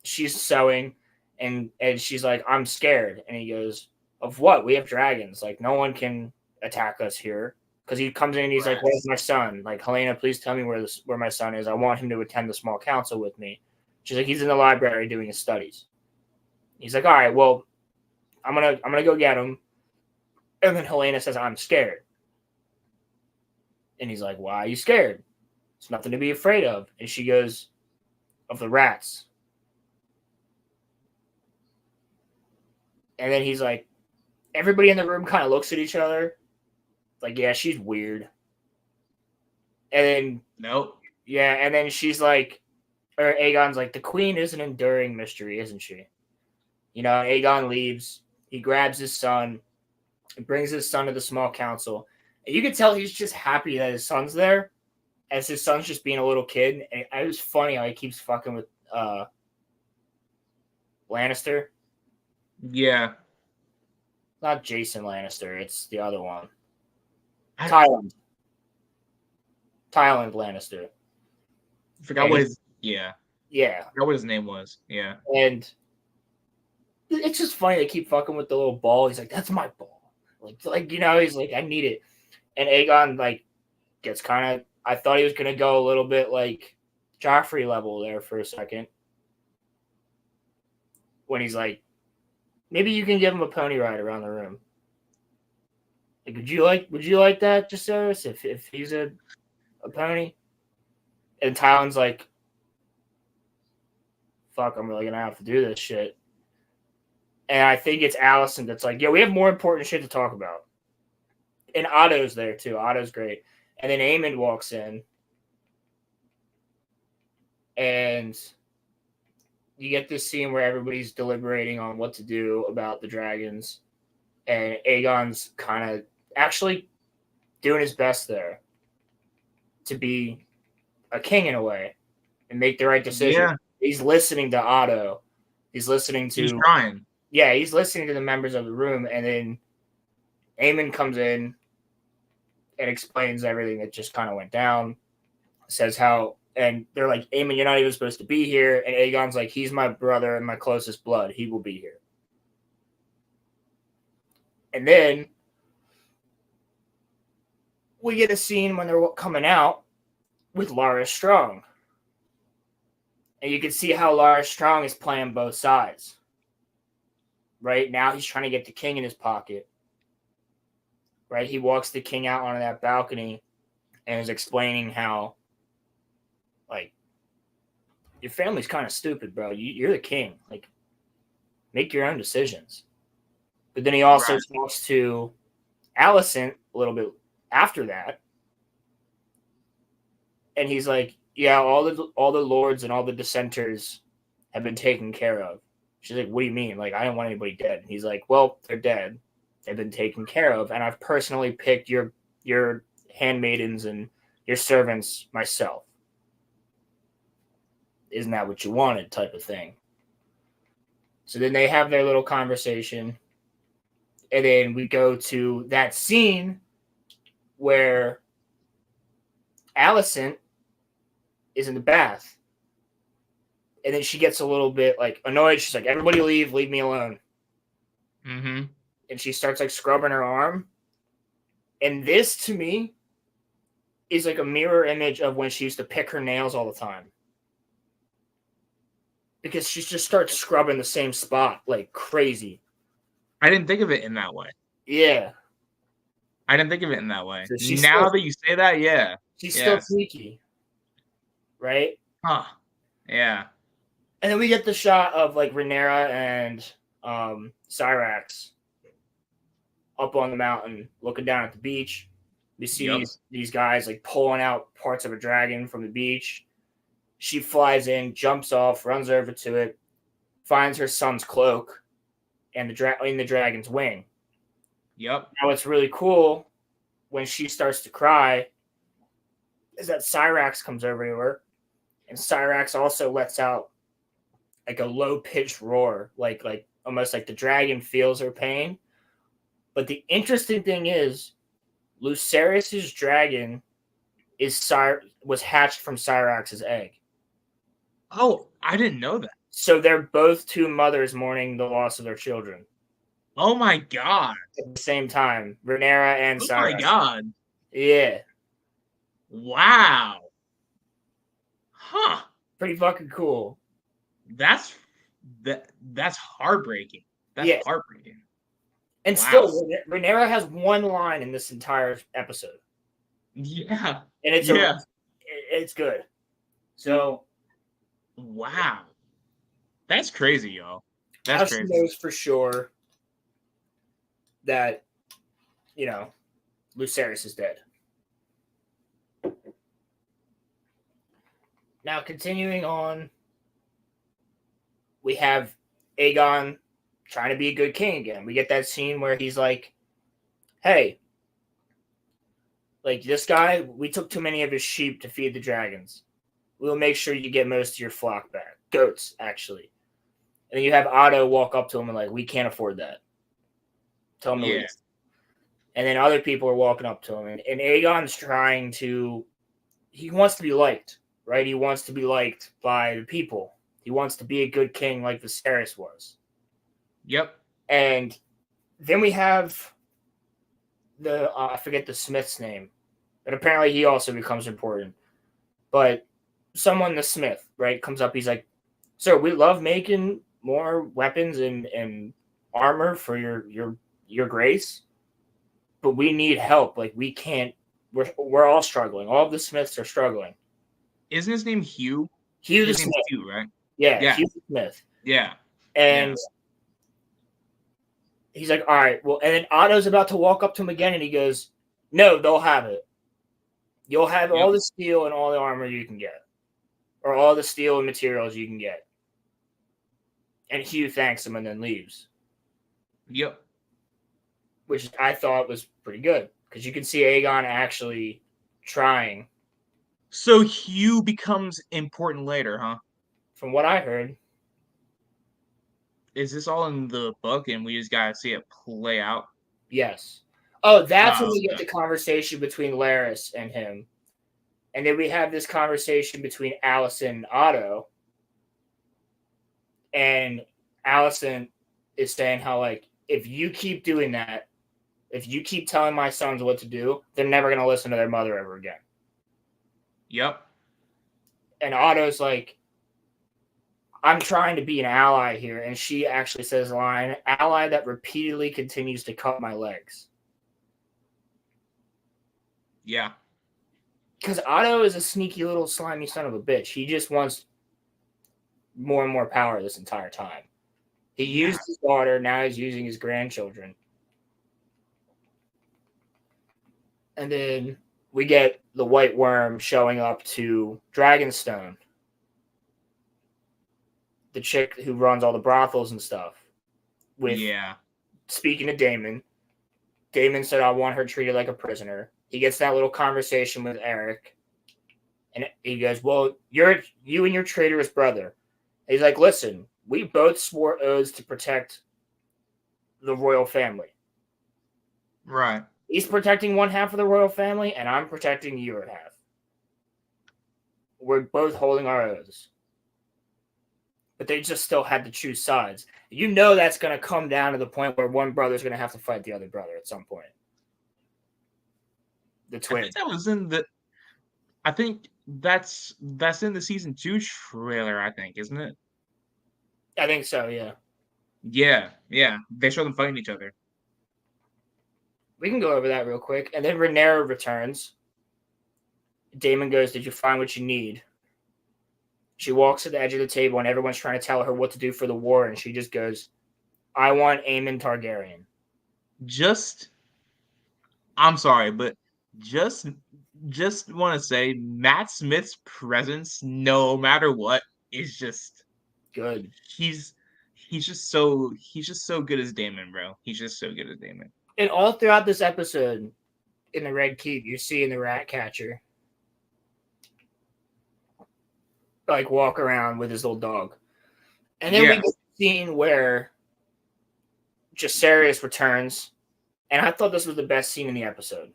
she's sewing and she's like, I'm scared. And he goes, of what? We have dragons. Like, no one can attack us here. Because he comes in and he's like, where's my son? Like, Helena, please tell me where my son is. I want him to attend the small council with me. She's like, he's in the library doing his studies. He's like, all right, well, I'm gonna go get him. And then Helena says, I'm scared. And he's like, why are you scared? It's nothing to be afraid of. And she goes, of the rats. And then he's like, everybody in the room kind of looks at each other. Like, yeah, she's weird. And then nope. Yeah, and then she's like, or Aegon's like, the queen is an enduring mystery, isn't she? You know, Aegon leaves. He grabs his son, brings his son to the small council, And you can tell he's just happy that his son's there, as his son's just being a little kid. And it was funny how he keeps fucking with Lannister. Yeah. Not Jason Lannister, it's the other one. I Tyland Lannister. forgot what his Yeah. I forgot what his name was. Yeah. And it's just funny they keep fucking with the little ball. He's like, that's my ball. Like he's like, I need it. And Aegon like gets kind of, I thought he was gonna go a little bit like Joffrey level there for a second. When he's like, maybe you can give him a pony ride around the room. Like, would you like that, Jaceres, if he's a pony? And Tylen's like, fuck, I'm really gonna have to do this shit. And I think it's Allison that's like, yeah, we have more important shit to talk about. And Otto's there too. Otto's great. And then Aemond walks in. And you get this scene where everybody's deliberating on what to do about the dragons. And Aegon's kind of actually doing his best there to be a king in a way and make the right decision. Yeah. He's listening to Otto. He's listening to... He's trying. Yeah, he's listening to the members of the room, and then Aemond comes in and explains everything that just kind of went down. Says how... And they're like, Aemond, you're not even supposed to be here. And Aegon's like, he's my brother and my closest blood. He will be here. And then we get a scene when they're coming out with Lara Strong. And you can see how Lara Strong is playing both sides. Right now, he's trying to get the king in his pocket. Right? He walks the king out onto that balcony and is explaining how, like, your family's kind of stupid, bro. You're the king. Like, make your own decisions. But then he also talks to Alicent a little bit after that. And he's like, yeah, all the lords and all the dissenters have been taken care of. She's like, what do you mean? Like, I don't want anybody dead. And he's like, well, they're dead. They've been taken care of. And I've personally picked your handmaidens and your servants myself. Isn't that what you wanted? Type of thing. So then they have their little conversation. And then we go to that scene where Alicent is in the bath. And then she gets a little bit like annoyed. She's like, everybody leave me alone. Mm-hmm. And she starts like scrubbing her arm. And this to me is like a mirror image of when she used to pick her nails all the time. Because she just starts scrubbing the same spot like crazy. I didn't think of it in that way. Yeah. I didn't think of it in that way. So now that you say that, yeah. She's still sneaky. Right? Huh. Yeah. And then we get the shot of like Rhaenyra and Syrax up on the mountain looking down at the beach. We see these guys like pulling out parts of a dragon from the beach. She flies in, jumps off, runs over to it, finds her son's cloak and in the dragon's wing. Yep. Now what's really cool when she starts to cry is that Syrax comes over to her, and Syrax also lets out like a low-pitched roar, like almost like the dragon feels her pain. But the interesting thing is, Lucerys' dragon was hatched from Syrax's egg. Oh, I didn't know that. So they're both two mothers mourning the loss of their children. Oh my god. At the same time, Rhaenyra and Syrax. Oh my god. Yeah. Wow. Huh. Pretty fucking cool. That's heartbreaking. That's heartbreaking. And still, Rhaenyra has one line in this entire episode. Yeah. And it's it's good. So, wow. That's crazy, y'all. That's crazy. She knows for sure that, Lucerys is dead. Now, continuing on, we have Aegon trying to be a good king again. We get that scene where he's like, hey, Like, this guy, we took too many of his sheep to feed the dragons. We'll make sure you get most of your flock back. Goats, actually. And then you have Otto walk up to him and like, we can't afford that. Tell him to leave. And then other people are walking up to him. And Aegon's trying to... He wants to be liked, right? He wants to be liked by the people. He wants to be a good king like Viserys was. Yep. And then we have I forget the Smith's name, but apparently he also becomes important. But someone, the Smith, right, comes up. He's like, "Sir, we love making more weapons and armor for your grace, but we need help. Like, we can't. We're all struggling. All of the Smiths are struggling." Isn't his name Hugh? Hugh the His name's Smith, Hugh, right? yeah, Hugh the Smith, Yeah. and. He's like, all right, well, and then Otto's about to walk up to him again, and he goes, no, they'll have it. You'll have all the steel and all the armor you can get, or all the steel and materials you can get. And Hugh thanks him and then leaves. Yep. Which I thought was pretty good, because you can see Aegon actually trying. So Hugh becomes important later, huh? From what I heard. Is this all in the book and we just gotta see it play out? Yes. Oh, that's when we get the conversation between Larys and him. And then we have this conversation between Alicent and Otto. And Alicent is saying how, like, if you keep doing that, if you keep telling my sons what to do, they're never going to listen to their mother ever again. Yep. And Otto's like, I'm trying to be an ally here. And she actually says a line, ally that repeatedly continues to cut my legs. Yeah. Because Otto is a sneaky little slimy son of a bitch. He just wants more and more power this entire time. He used his daughter, now he's using his grandchildren. And then we get the White Worm showing up to Dragonstone. The chick who runs all the brothels and stuff. Speaking to Daemon. Daemon said, I want her treated like a prisoner. He gets that little conversation with Eric. And he goes, well, you and your traitorous brother. He's like, listen, we both swore oaths to protect the royal family. Right. He's protecting one half of the royal family, and I'm protecting your half. We're both holding our oaths. But they just still had to choose sides. You know that's going to come down to the point where one brother's going to have to fight the other brother at some point. The twin. I think that was in the... I think that's in the season 2 trailer, I think, isn't it? I think so, yeah. Yeah. They show them fighting each other. We can go over that real quick. And then Rhaenyra returns. Daemon goes, did you find what you need? She walks to the edge of the table and everyone's trying to tell her what to do for the war. And she just goes, I want Aemon Targaryen. I'm sorry, but just want to say Matt Smith's presence, no matter what, is just good. He's just so good as Daemon, bro. He's just so good as Daemon. And all throughout this episode, in the Red Keep, you're seeing the rat catcher like walk around with his little dog. And then we get the scene where Jacaerys returns, and I thought this was the best scene in the episode.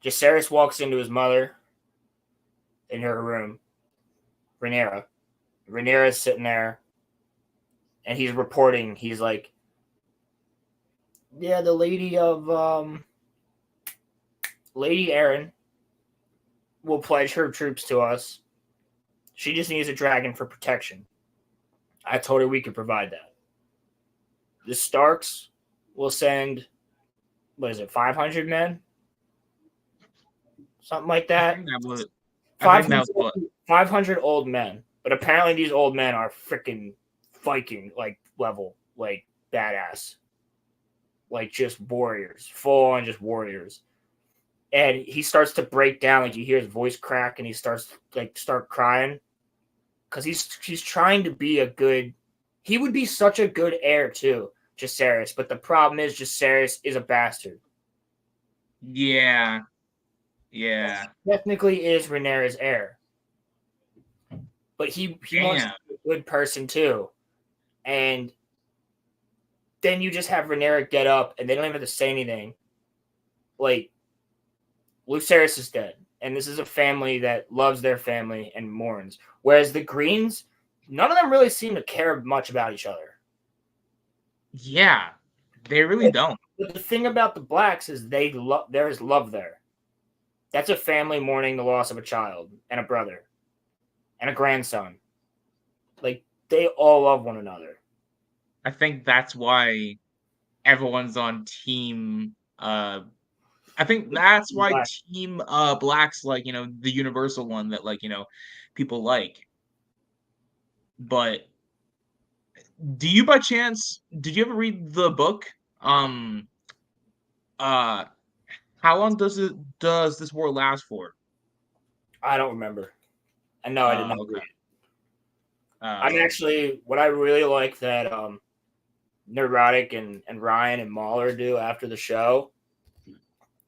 Jacaerys walks into his mother in her room, Rhaenyra. Rhaenyra's sitting there, and he's reporting. He's like, yeah, the lady of Lady Erin will pledge her troops to us. She just needs a dragon for protection. I told her we could provide that. The Starks will send, 500 men? Something like that. I think that was 500 old men. But apparently these old men are freaking Viking level, badass. Just warriors. Full on just warriors. And he starts to break down, you hear his voice crack, and he starts start crying. Because he's trying to be a good... He would be such a good heir, too, Jacaerys. But the problem is Jacaerys is a bastard. Yeah. Yeah. Technically is Rhaenyra's heir. But he wants to Damn. be a good person too. And then you just have Rhaenyra get up and they don't even have to say anything. Like, Lucerys is dead. And this is a family that loves their family and mourns. Whereas the Greens, none of them really seem to care much about each other. Yeah. They really don't. But the thing about the Blacks is there is love there. That's a family mourning the loss of a child and a brother and a grandson. Like, they all love one another. I think that's why everyone's on team I think that's why Black. team Black's like, the universal one that like, people like. But do you by chance did you ever read the book? Uh how long does this war last for? I don't remember. I know I did not Okay. read it. I'm actually, what I really like that Neurotic and Ryan and Mahler do after the show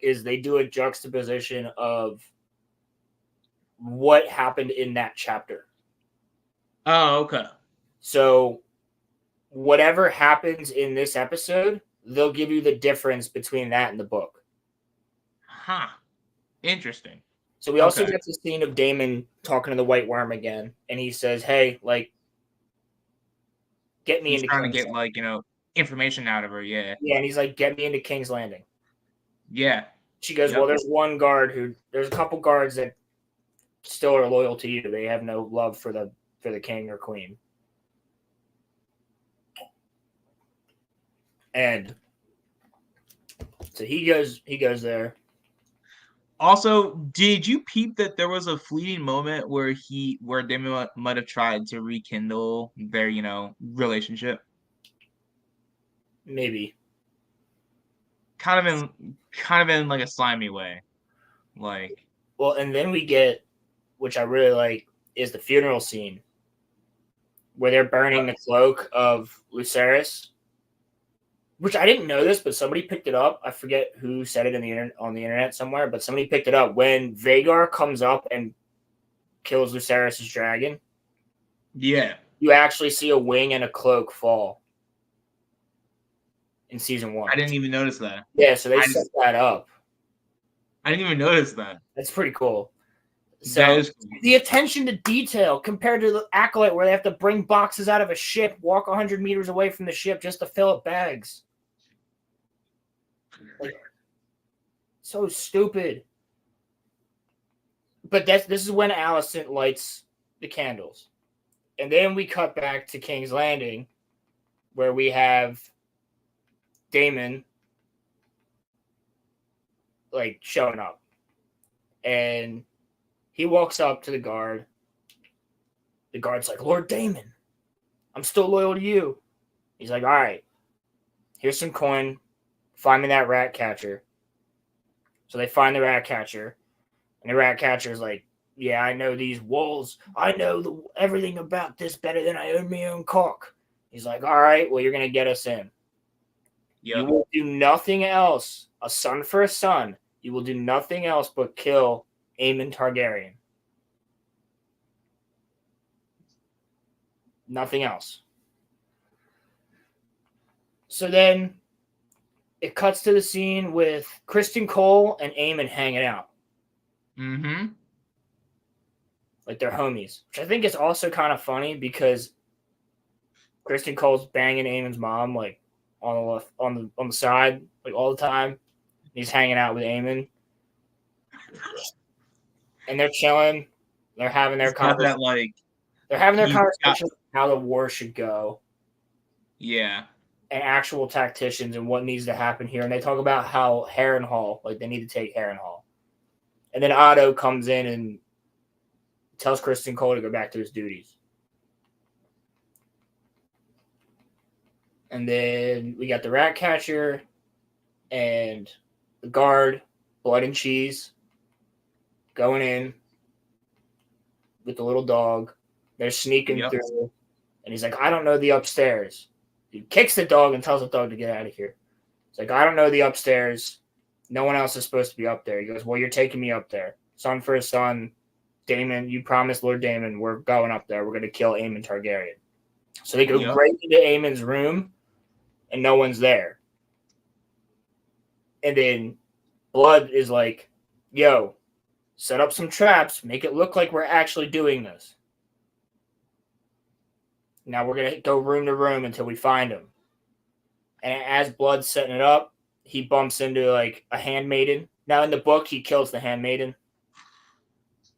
is they do a juxtaposition of what happened in that chapter. Oh, okay. So whatever happens in this episode, they'll give you the difference between that and the book. Huh. Interesting. So we also Okay. get the scene of Damon talking to the White Worm again, and he says, "Hey, like, get me He's into trying to King's get Landing." like, information out of her, yeah. Yeah, and he's like, "Get me into King's Landing." Yeah. She goes, Yep. "Well, there's a couple guards that still are loyal to you. They have no love for the king or queen." And so he goes there. Also, did you peep that there was a fleeting moment where Damon might have tried to rekindle their, relationship? Maybe. Kind of in like a slimy way. Like, Well, and then we get, which I really like, is the funeral scene where they're burning the cloak of Lucerys. Which I didn't know this, but somebody picked it up. I forget who said it on the internet somewhere, but somebody picked it up. When Vhagar comes up and kills Lucerys' dragon, yeah. you actually see a wing and a cloak fall in season 1. I didn't even notice that. Yeah, so they set that up. I didn't even notice that. That's pretty cool. So That is cool. the attention to detail compared to the Acolyte, where they have to bring boxes out of a ship, walk 100 meters away from the ship just to fill up bags. Like, so stupid. But this is when Alicent lights the candles. And then we cut back to King's Landing, where we have Daemon like showing up. And he walks up to the guard. The guard's like, "Lord Daemon, I'm still loyal to you." He's like, "All right, here's some coin. Find me that rat catcher." So they find the rat catcher. And the rat catcher's like, "Yeah, I know these wolves. I know everything about this better than I own my own cock." He's like, "All right, well, you're going to get us in. Yep. You will do nothing else. A son for a son. You will do nothing else but kill Aemon Targaryen. Nothing else." So then it cuts to the scene with Kristen Cole and Aemon hanging out. Mm-hmm. Like they're homies, which I think is also kind of funny because Kristen Cole's banging Aemon's mom like on the left, on the side, like all the time. He's hanging out with Aemon, and they're chilling. They're having their conversation. That like They're having their he's conversation on how the war should go, yeah. and actual tacticians and what needs to happen here. And they talk about how Harrenhal, like they need to take Harrenhal. And then Otto comes in and tells Kristen Cole to go back to his duties. And then we got the rat catcher and the guard, Blood and Cheese, going in with the little dog. They're sneaking through. And he's like, "I don't know the upstairs." He kicks the dog and tells the dog to get out of here. He's like, "I don't know the upstairs. No one else is supposed to be up there. He goes, well, you're taking me up there. Son for his son, Daemon, you promised Lord Daemon, we're going up there. We're going to kill Aemon Targaryen. So they go Yep. right into Aemon's room, and no one's there. And then Blood is like, yo, set up some traps, make it look like we're actually doing this. Now we're going to go room to room until we find him. And as Blood's setting it up, he bumps into like a handmaiden. Now in the book, he kills the handmaiden.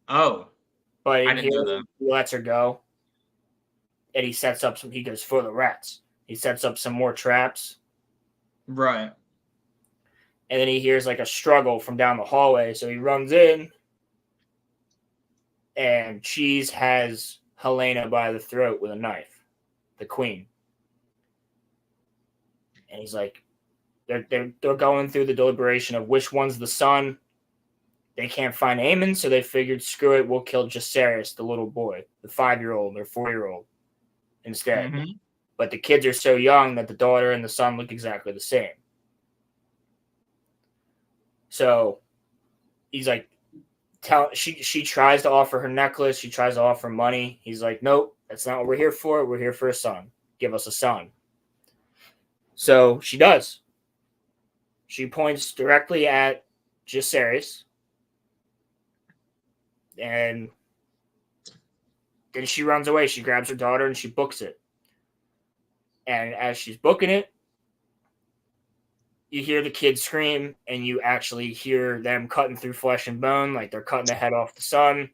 Oh, But I in didn't here, know that. he lets her go. And he sets up he goes for the rats. He sets up some more traps. Right. And then he hears like a struggle from down the hallway. So he runs in. And Cheese has Helena by the throat with a knife. The queen. And he's like, they're going through the deliberation of which one's the son. They can't find Aemon, so they figured, screw it, we'll kill Jacaerys, the little boy, the 5-year-old or 4-year-old instead. Mhm. But the kids are so young that the daughter and the son look exactly the same. So he's like, she tries to offer her necklace. She tries to offer money. He's like, nope, that's not what we're here for. We're here for a son. Give us a son. So she does. She points directly at Jacaerys. And then she runs away. She grabs her daughter and she books it. And as she's booking it, you hear the kids scream, and you actually hear them cutting through flesh and bone, like they're cutting the head off the son.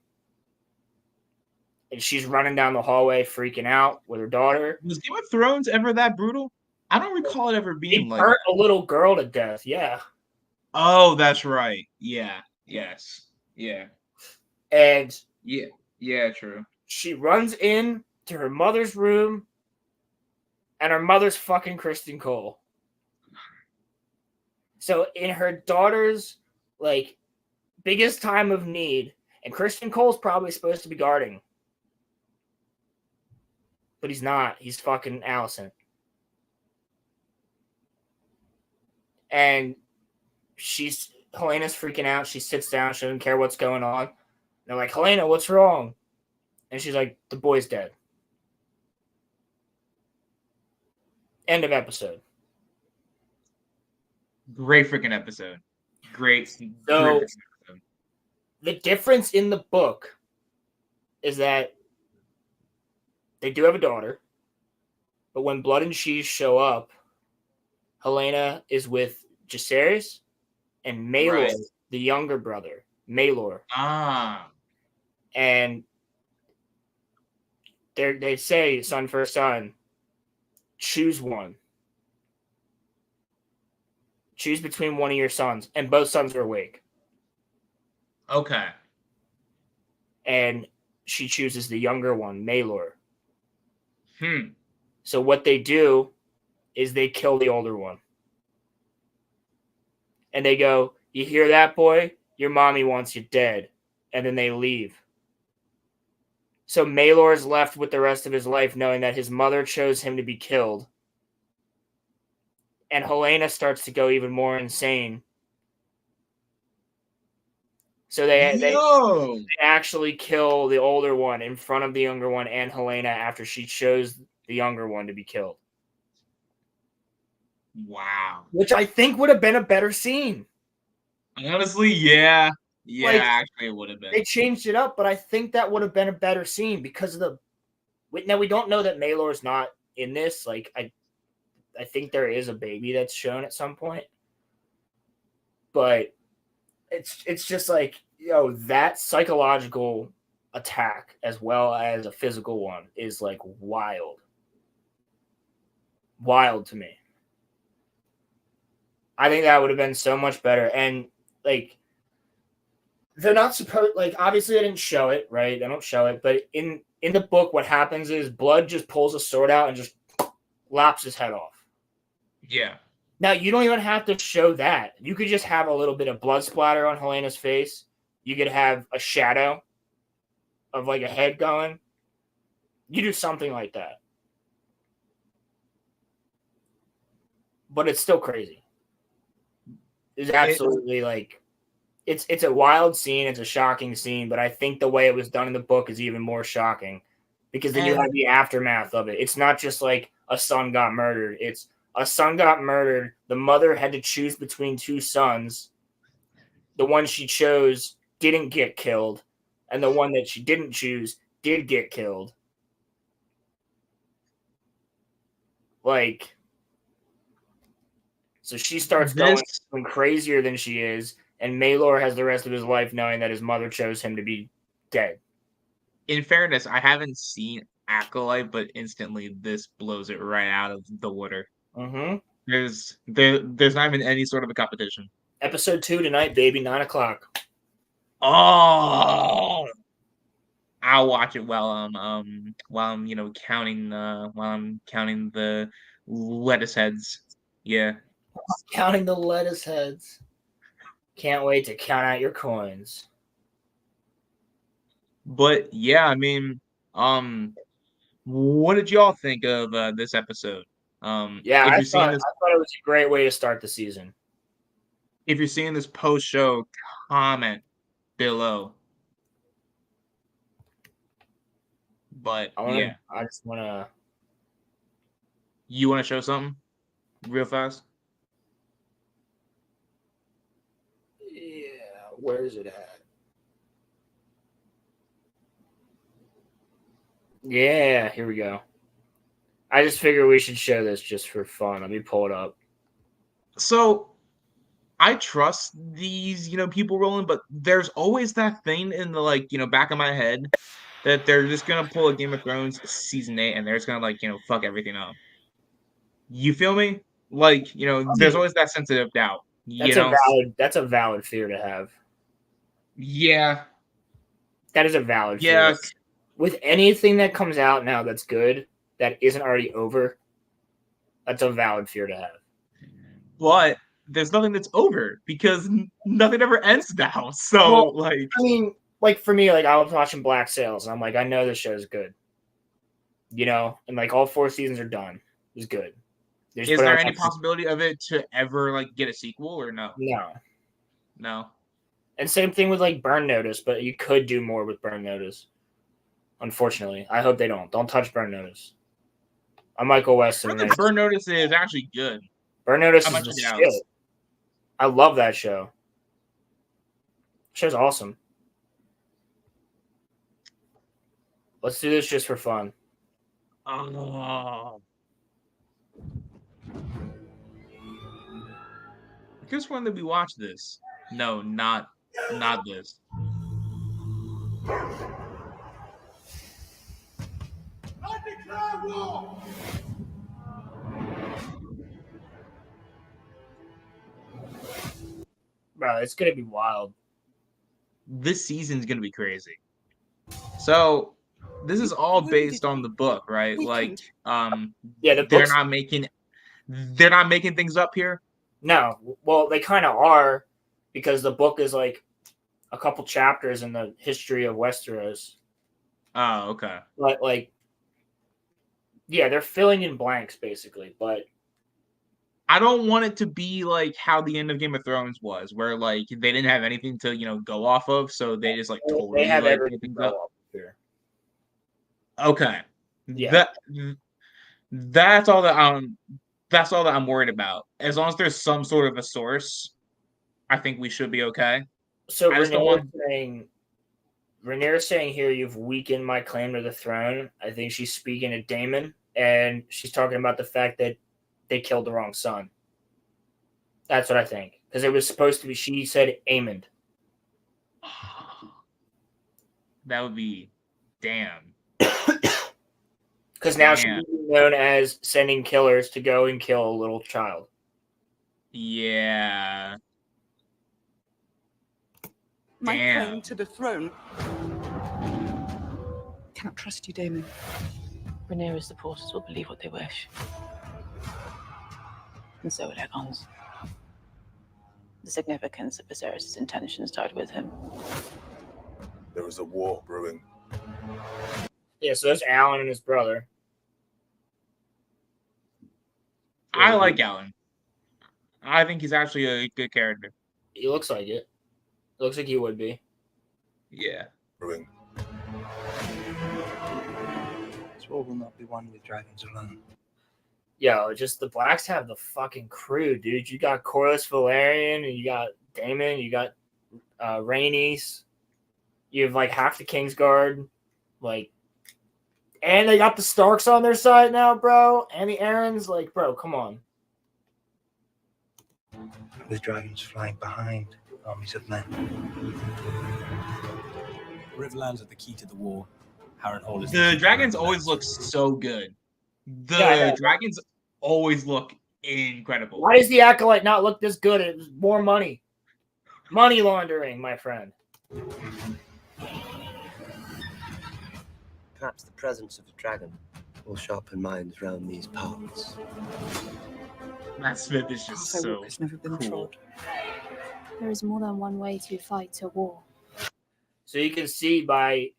And she's running down the hallway, freaking out with her daughter. Was Game of Thrones ever that brutal? I don't recall it ever They being like. burnt a little girl to death, yeah. Oh, that's right. Yeah. Yes. Yeah. And Yeah. Yeah. True. she runs in to her mother's room, and her mother's fucking Kristen Cole. So in her daughter's like biggest time of need, and Kristen Cole's probably supposed to be guarding, but he's not. He's fucking Allison. And Helena's freaking out. She sits down. She doesn't care what's going on. They're like, Helena, what's wrong? And she's like, the boy's dead. End of episode. Great freaking episode. Great. So- great freaking episode. The difference in the book is that they do have a daughter, but when Blood and Cheese show up, Helena is with Jacaerys and Maelor, Right. the younger brother, Maelor. Ah. And they say, son for son, choose one. Choose between one of your sons. And both sons are awake. Okay. And she chooses the younger one, Maelor. Hmm. So what they do is they kill the older one. And they go, you hear that, boy? Your mommy wants you dead. And then they leave. So Maelor is left with the rest of his life knowing that his mother chose him to be killed. And Helena starts to go even more insane. So they Yo. actually kill the older one in front of the younger one and Helena after she chose the younger one to be killed. Wow. Which I think would have been a better scene. Honestly, yeah. Yeah, Like, actually it would have been. They changed it up, but I think that would have been a better scene because of the. Now we don't know that Maelor's not in this. Like I think there is a baby that's shown at some point, but it's just like, that psychological attack as well as a physical one is like wild to me. I think that would have been so much better. And like, they're not supposed, like, obviously they didn't show it, right? They don't show it, but in the book, what happens is Blood just pulls a sword out and just lops his head off. Yeah. Now, you don't even have to show that. You could just have a little bit of blood splatter on Helena's face. You could have a shadow of like a head going. You do something like that. But it's still crazy. is absolutely like it's a wild scene, it's a shocking scene, but I think the way it was done in the book is even more shocking because then you have the aftermath of it. It's not just like a son got murdered. It's a son got murdered. The mother had to choose between two sons. The one she chose didn't get killed, and the one that she didn't choose did get killed. Like, so she starts going crazier than she is, and Maelor has the rest of his life knowing that his mother chose him to be dead. In fairness, I haven't seen Acolyte, but instantly this blows it right out of the water. Mm-hmm. There's not even any sort of a competition. Episode 2 tonight, baby, 9:00. Oh, I'll watch it while I'm counting the lettuce heads. Yeah. Counting the lettuce heads. Can't wait to count out your coins. But yeah, I mean, what did y'all think of this episode? Yeah, if I you're seeing thought this, it was a great way to start the season. if you're seeing this post show, comment below. But I just want to. You want to show something real fast? Yeah, where is it at? Yeah, here we go. I just figured we should show this just for fun. Let me pull it up. So I trust these, people rolling, but there's always that thing in the back of my head that they're just gonna pull a Game of Thrones season 8 and they're just gonna fuck everything up. You feel me? There's always that sensitive doubt. That's a valid fear to have. Yeah. That is a valid fear. Yeah. With anything that comes out now that's good, that isn't already over, that's a valid fear to have. But there's nothing that's over because nothing ever ends now. So, I mean, for me, I was watching Black Sails, and I'm like, I know this show's good. And all 4 seasons are done. It's good. Is there any possibility of it to ever get a sequel or no? No. And same thing with Burn Notice, but you could do more with Burn Notice. Unfortunately, I hope they don't. Don't touch Burn Notice. I'm Michael Weston. Burn Notice is actually good. Burn Notice is the shit. I love that show. Show's awesome. Let's do this just for fun. Oh. Just when did we watch this? No, not this. Bro, it's gonna be wild. This season's gonna be crazy. So this is all based on the book, right? Yeah, they're not making things up here. No, well, they kind of are, because the book is a couple chapters in the history of Westeros. Oh, okay. But yeah, they're filling in blanks basically. But I don't want it to be how the end of Game of Thrones was, where they didn't have anything to go off of, so they just totally they have everything to go off here. Okay. Yeah. That's all that I'm worried about. As long as there's some sort of a source, I think we should be okay. So Rhaenyra's saying here, you've weakened my claim to the throne. I think she's speaking to Daemon, and she's talking about the fact that they killed the wrong son. That's what I think. Because it was supposed to be, she said Aemond. That would be damn. Because now she's known as sending killers to go and kill a little child. Yeah. My claim to the throne. Cannot trust you, Daemon. Rhaenyra's supporters will believe what they wish. And so will Aegon's. The significance of Viserys' intentions died with him. There is a war brewing. Yeah, so there's Alan and his brother. I like Alan. I think he's actually a good character. He looks like it. Looks like he would be. Yeah. Brewing. This war will not be won with dragons alone. Yo, just the Blacks have the fucking crew, dude. You got Corlys Valerian, and you got Daemon, you got Rhaenys. You have like half the Kingsguard, like, and they got the Starks on their side now, bro. And the Aarons, like, bro, come on. With dragons flying behind armies of men. Riverlands are the key to the war. Harrenhal is The dragons always look so good. The Yeah, dragons always look incredible. Why does the Acolyte not look this good? It's more money. Money laundering, my friend. Perhaps the presence of a dragon will sharpen minds round these parts. Matt Smith is just so has never been cool. trod. There is more than one way to fight a war. So you can see by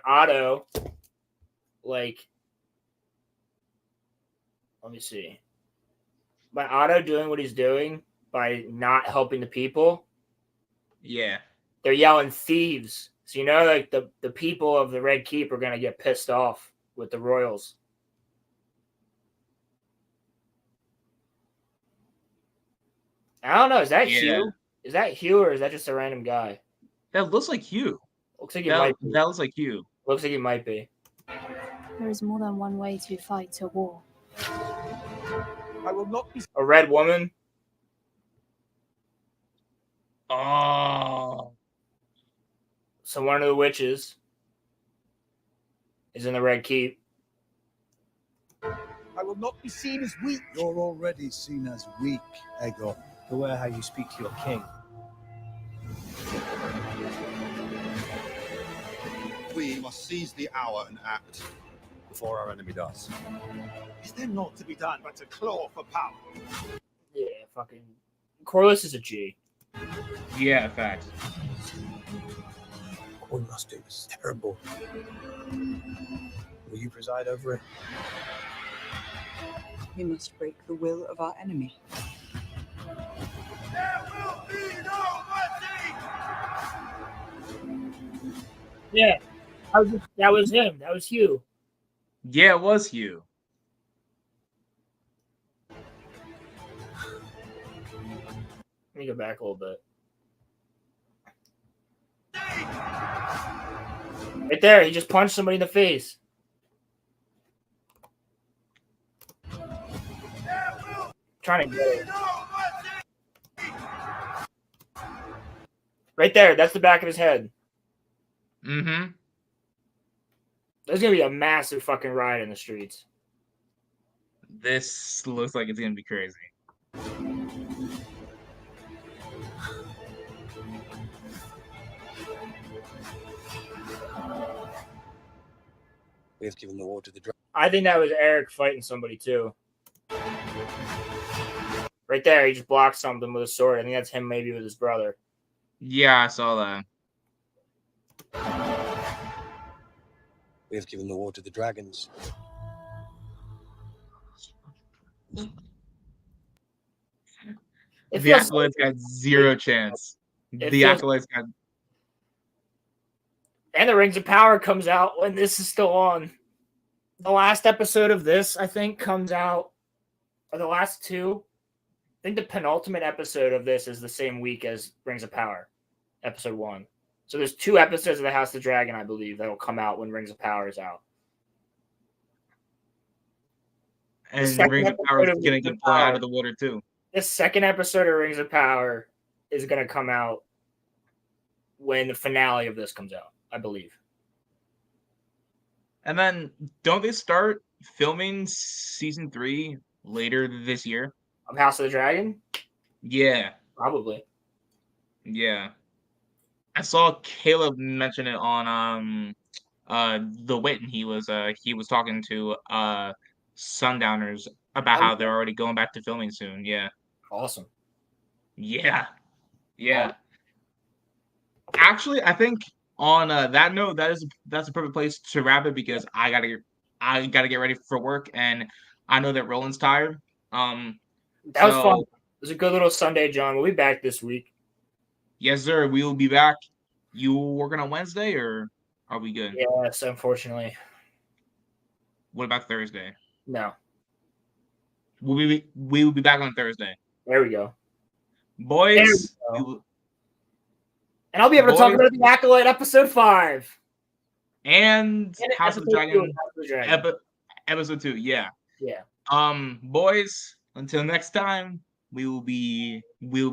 Otto, like, let me see. By Otto doing what he's doing, by not helping the people, Yeah. they're yelling thieves. So you know, like the people of the Red Keep are gonna get pissed off with the Royals. I don't know. Is that Hugh? Is that Hugh or is that just a random guy? That looks like Hugh. Looks like it might be. That looks like Hugh. Looks like it might be. There is more than one way to fight a war. I will not be. A red woman. Oh. So one of the witches is in the Red Keep. I will not be seen as weak. You're already seen as weak, Aegon. Beware how you speak to your king. We must seize the hour and act before our enemy does. Is there naught to be done but to claw for power? Yeah, fucking Corlys is a G. Yeah, facts. What we must do is terrible. Will you preside over it? We must break the will of our enemy. There will be no mercy! Yeah, that was him. That was Hugh. Yeah, it was Hugh. Let me go back a little bit. Right there, he just punched somebody in the face. Trying to get it. Right there, that's the back of his head. Mm-hmm. There's gonna be a massive fucking riot in the streets. This looks like it's gonna be crazy. We have given the war to the dragon. I think that was Eric fighting somebody too. Right there, he just blocked something with a sword. I think that's him maybe with his brother. Yeah, I saw that. We have given the war to the dragons. It The feels Acolytes got zero chance. It The feels- Acolytes got. And the Rings of Power comes out when this is still on. The last episode of this, I think, comes out, or the last two. I think the penultimate episode of this is the same week as Rings of Power, episode 1. So there's 2 episodes of The House of the Dragon, I believe, that will come out when Rings of Power is out. And second Rings of Power is episode of gonna Rings get of blown out Power. of the water too. The second episode of Rings of Power is going to come out when the finale of this comes out, I believe. And then don't they start filming season 3 later this year? Of House of the Dragon? Yeah. Probably. Yeah. I saw Caleb mention it on The Wit, and he was talking to Sundowners about how they're already going back to filming soon. Yeah. Awesome. Yeah. Yeah. Actually, I think on that note, that's a perfect place to wrap it because I gotta get ready for work, and I know that Roland's tired. That was fun. was a good little Sunday, John. We'll be back this week. Yes, sir. We will be back. You working on Wednesday, or are we good? Yes, unfortunately. What about Thursday? No. We will be back on Thursday. There we go. Boys. There we go. And I'll be able to talk about the Acolyte episode 5. And House of the Dragon, episode 2. Yeah. Yeah. Boys, until next time, we will be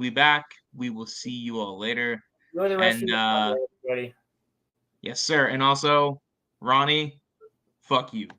back. We will see you all later. Enjoy the rest of your Sunday, everybody. Yes, sir. And also, Ronnie, fuck you.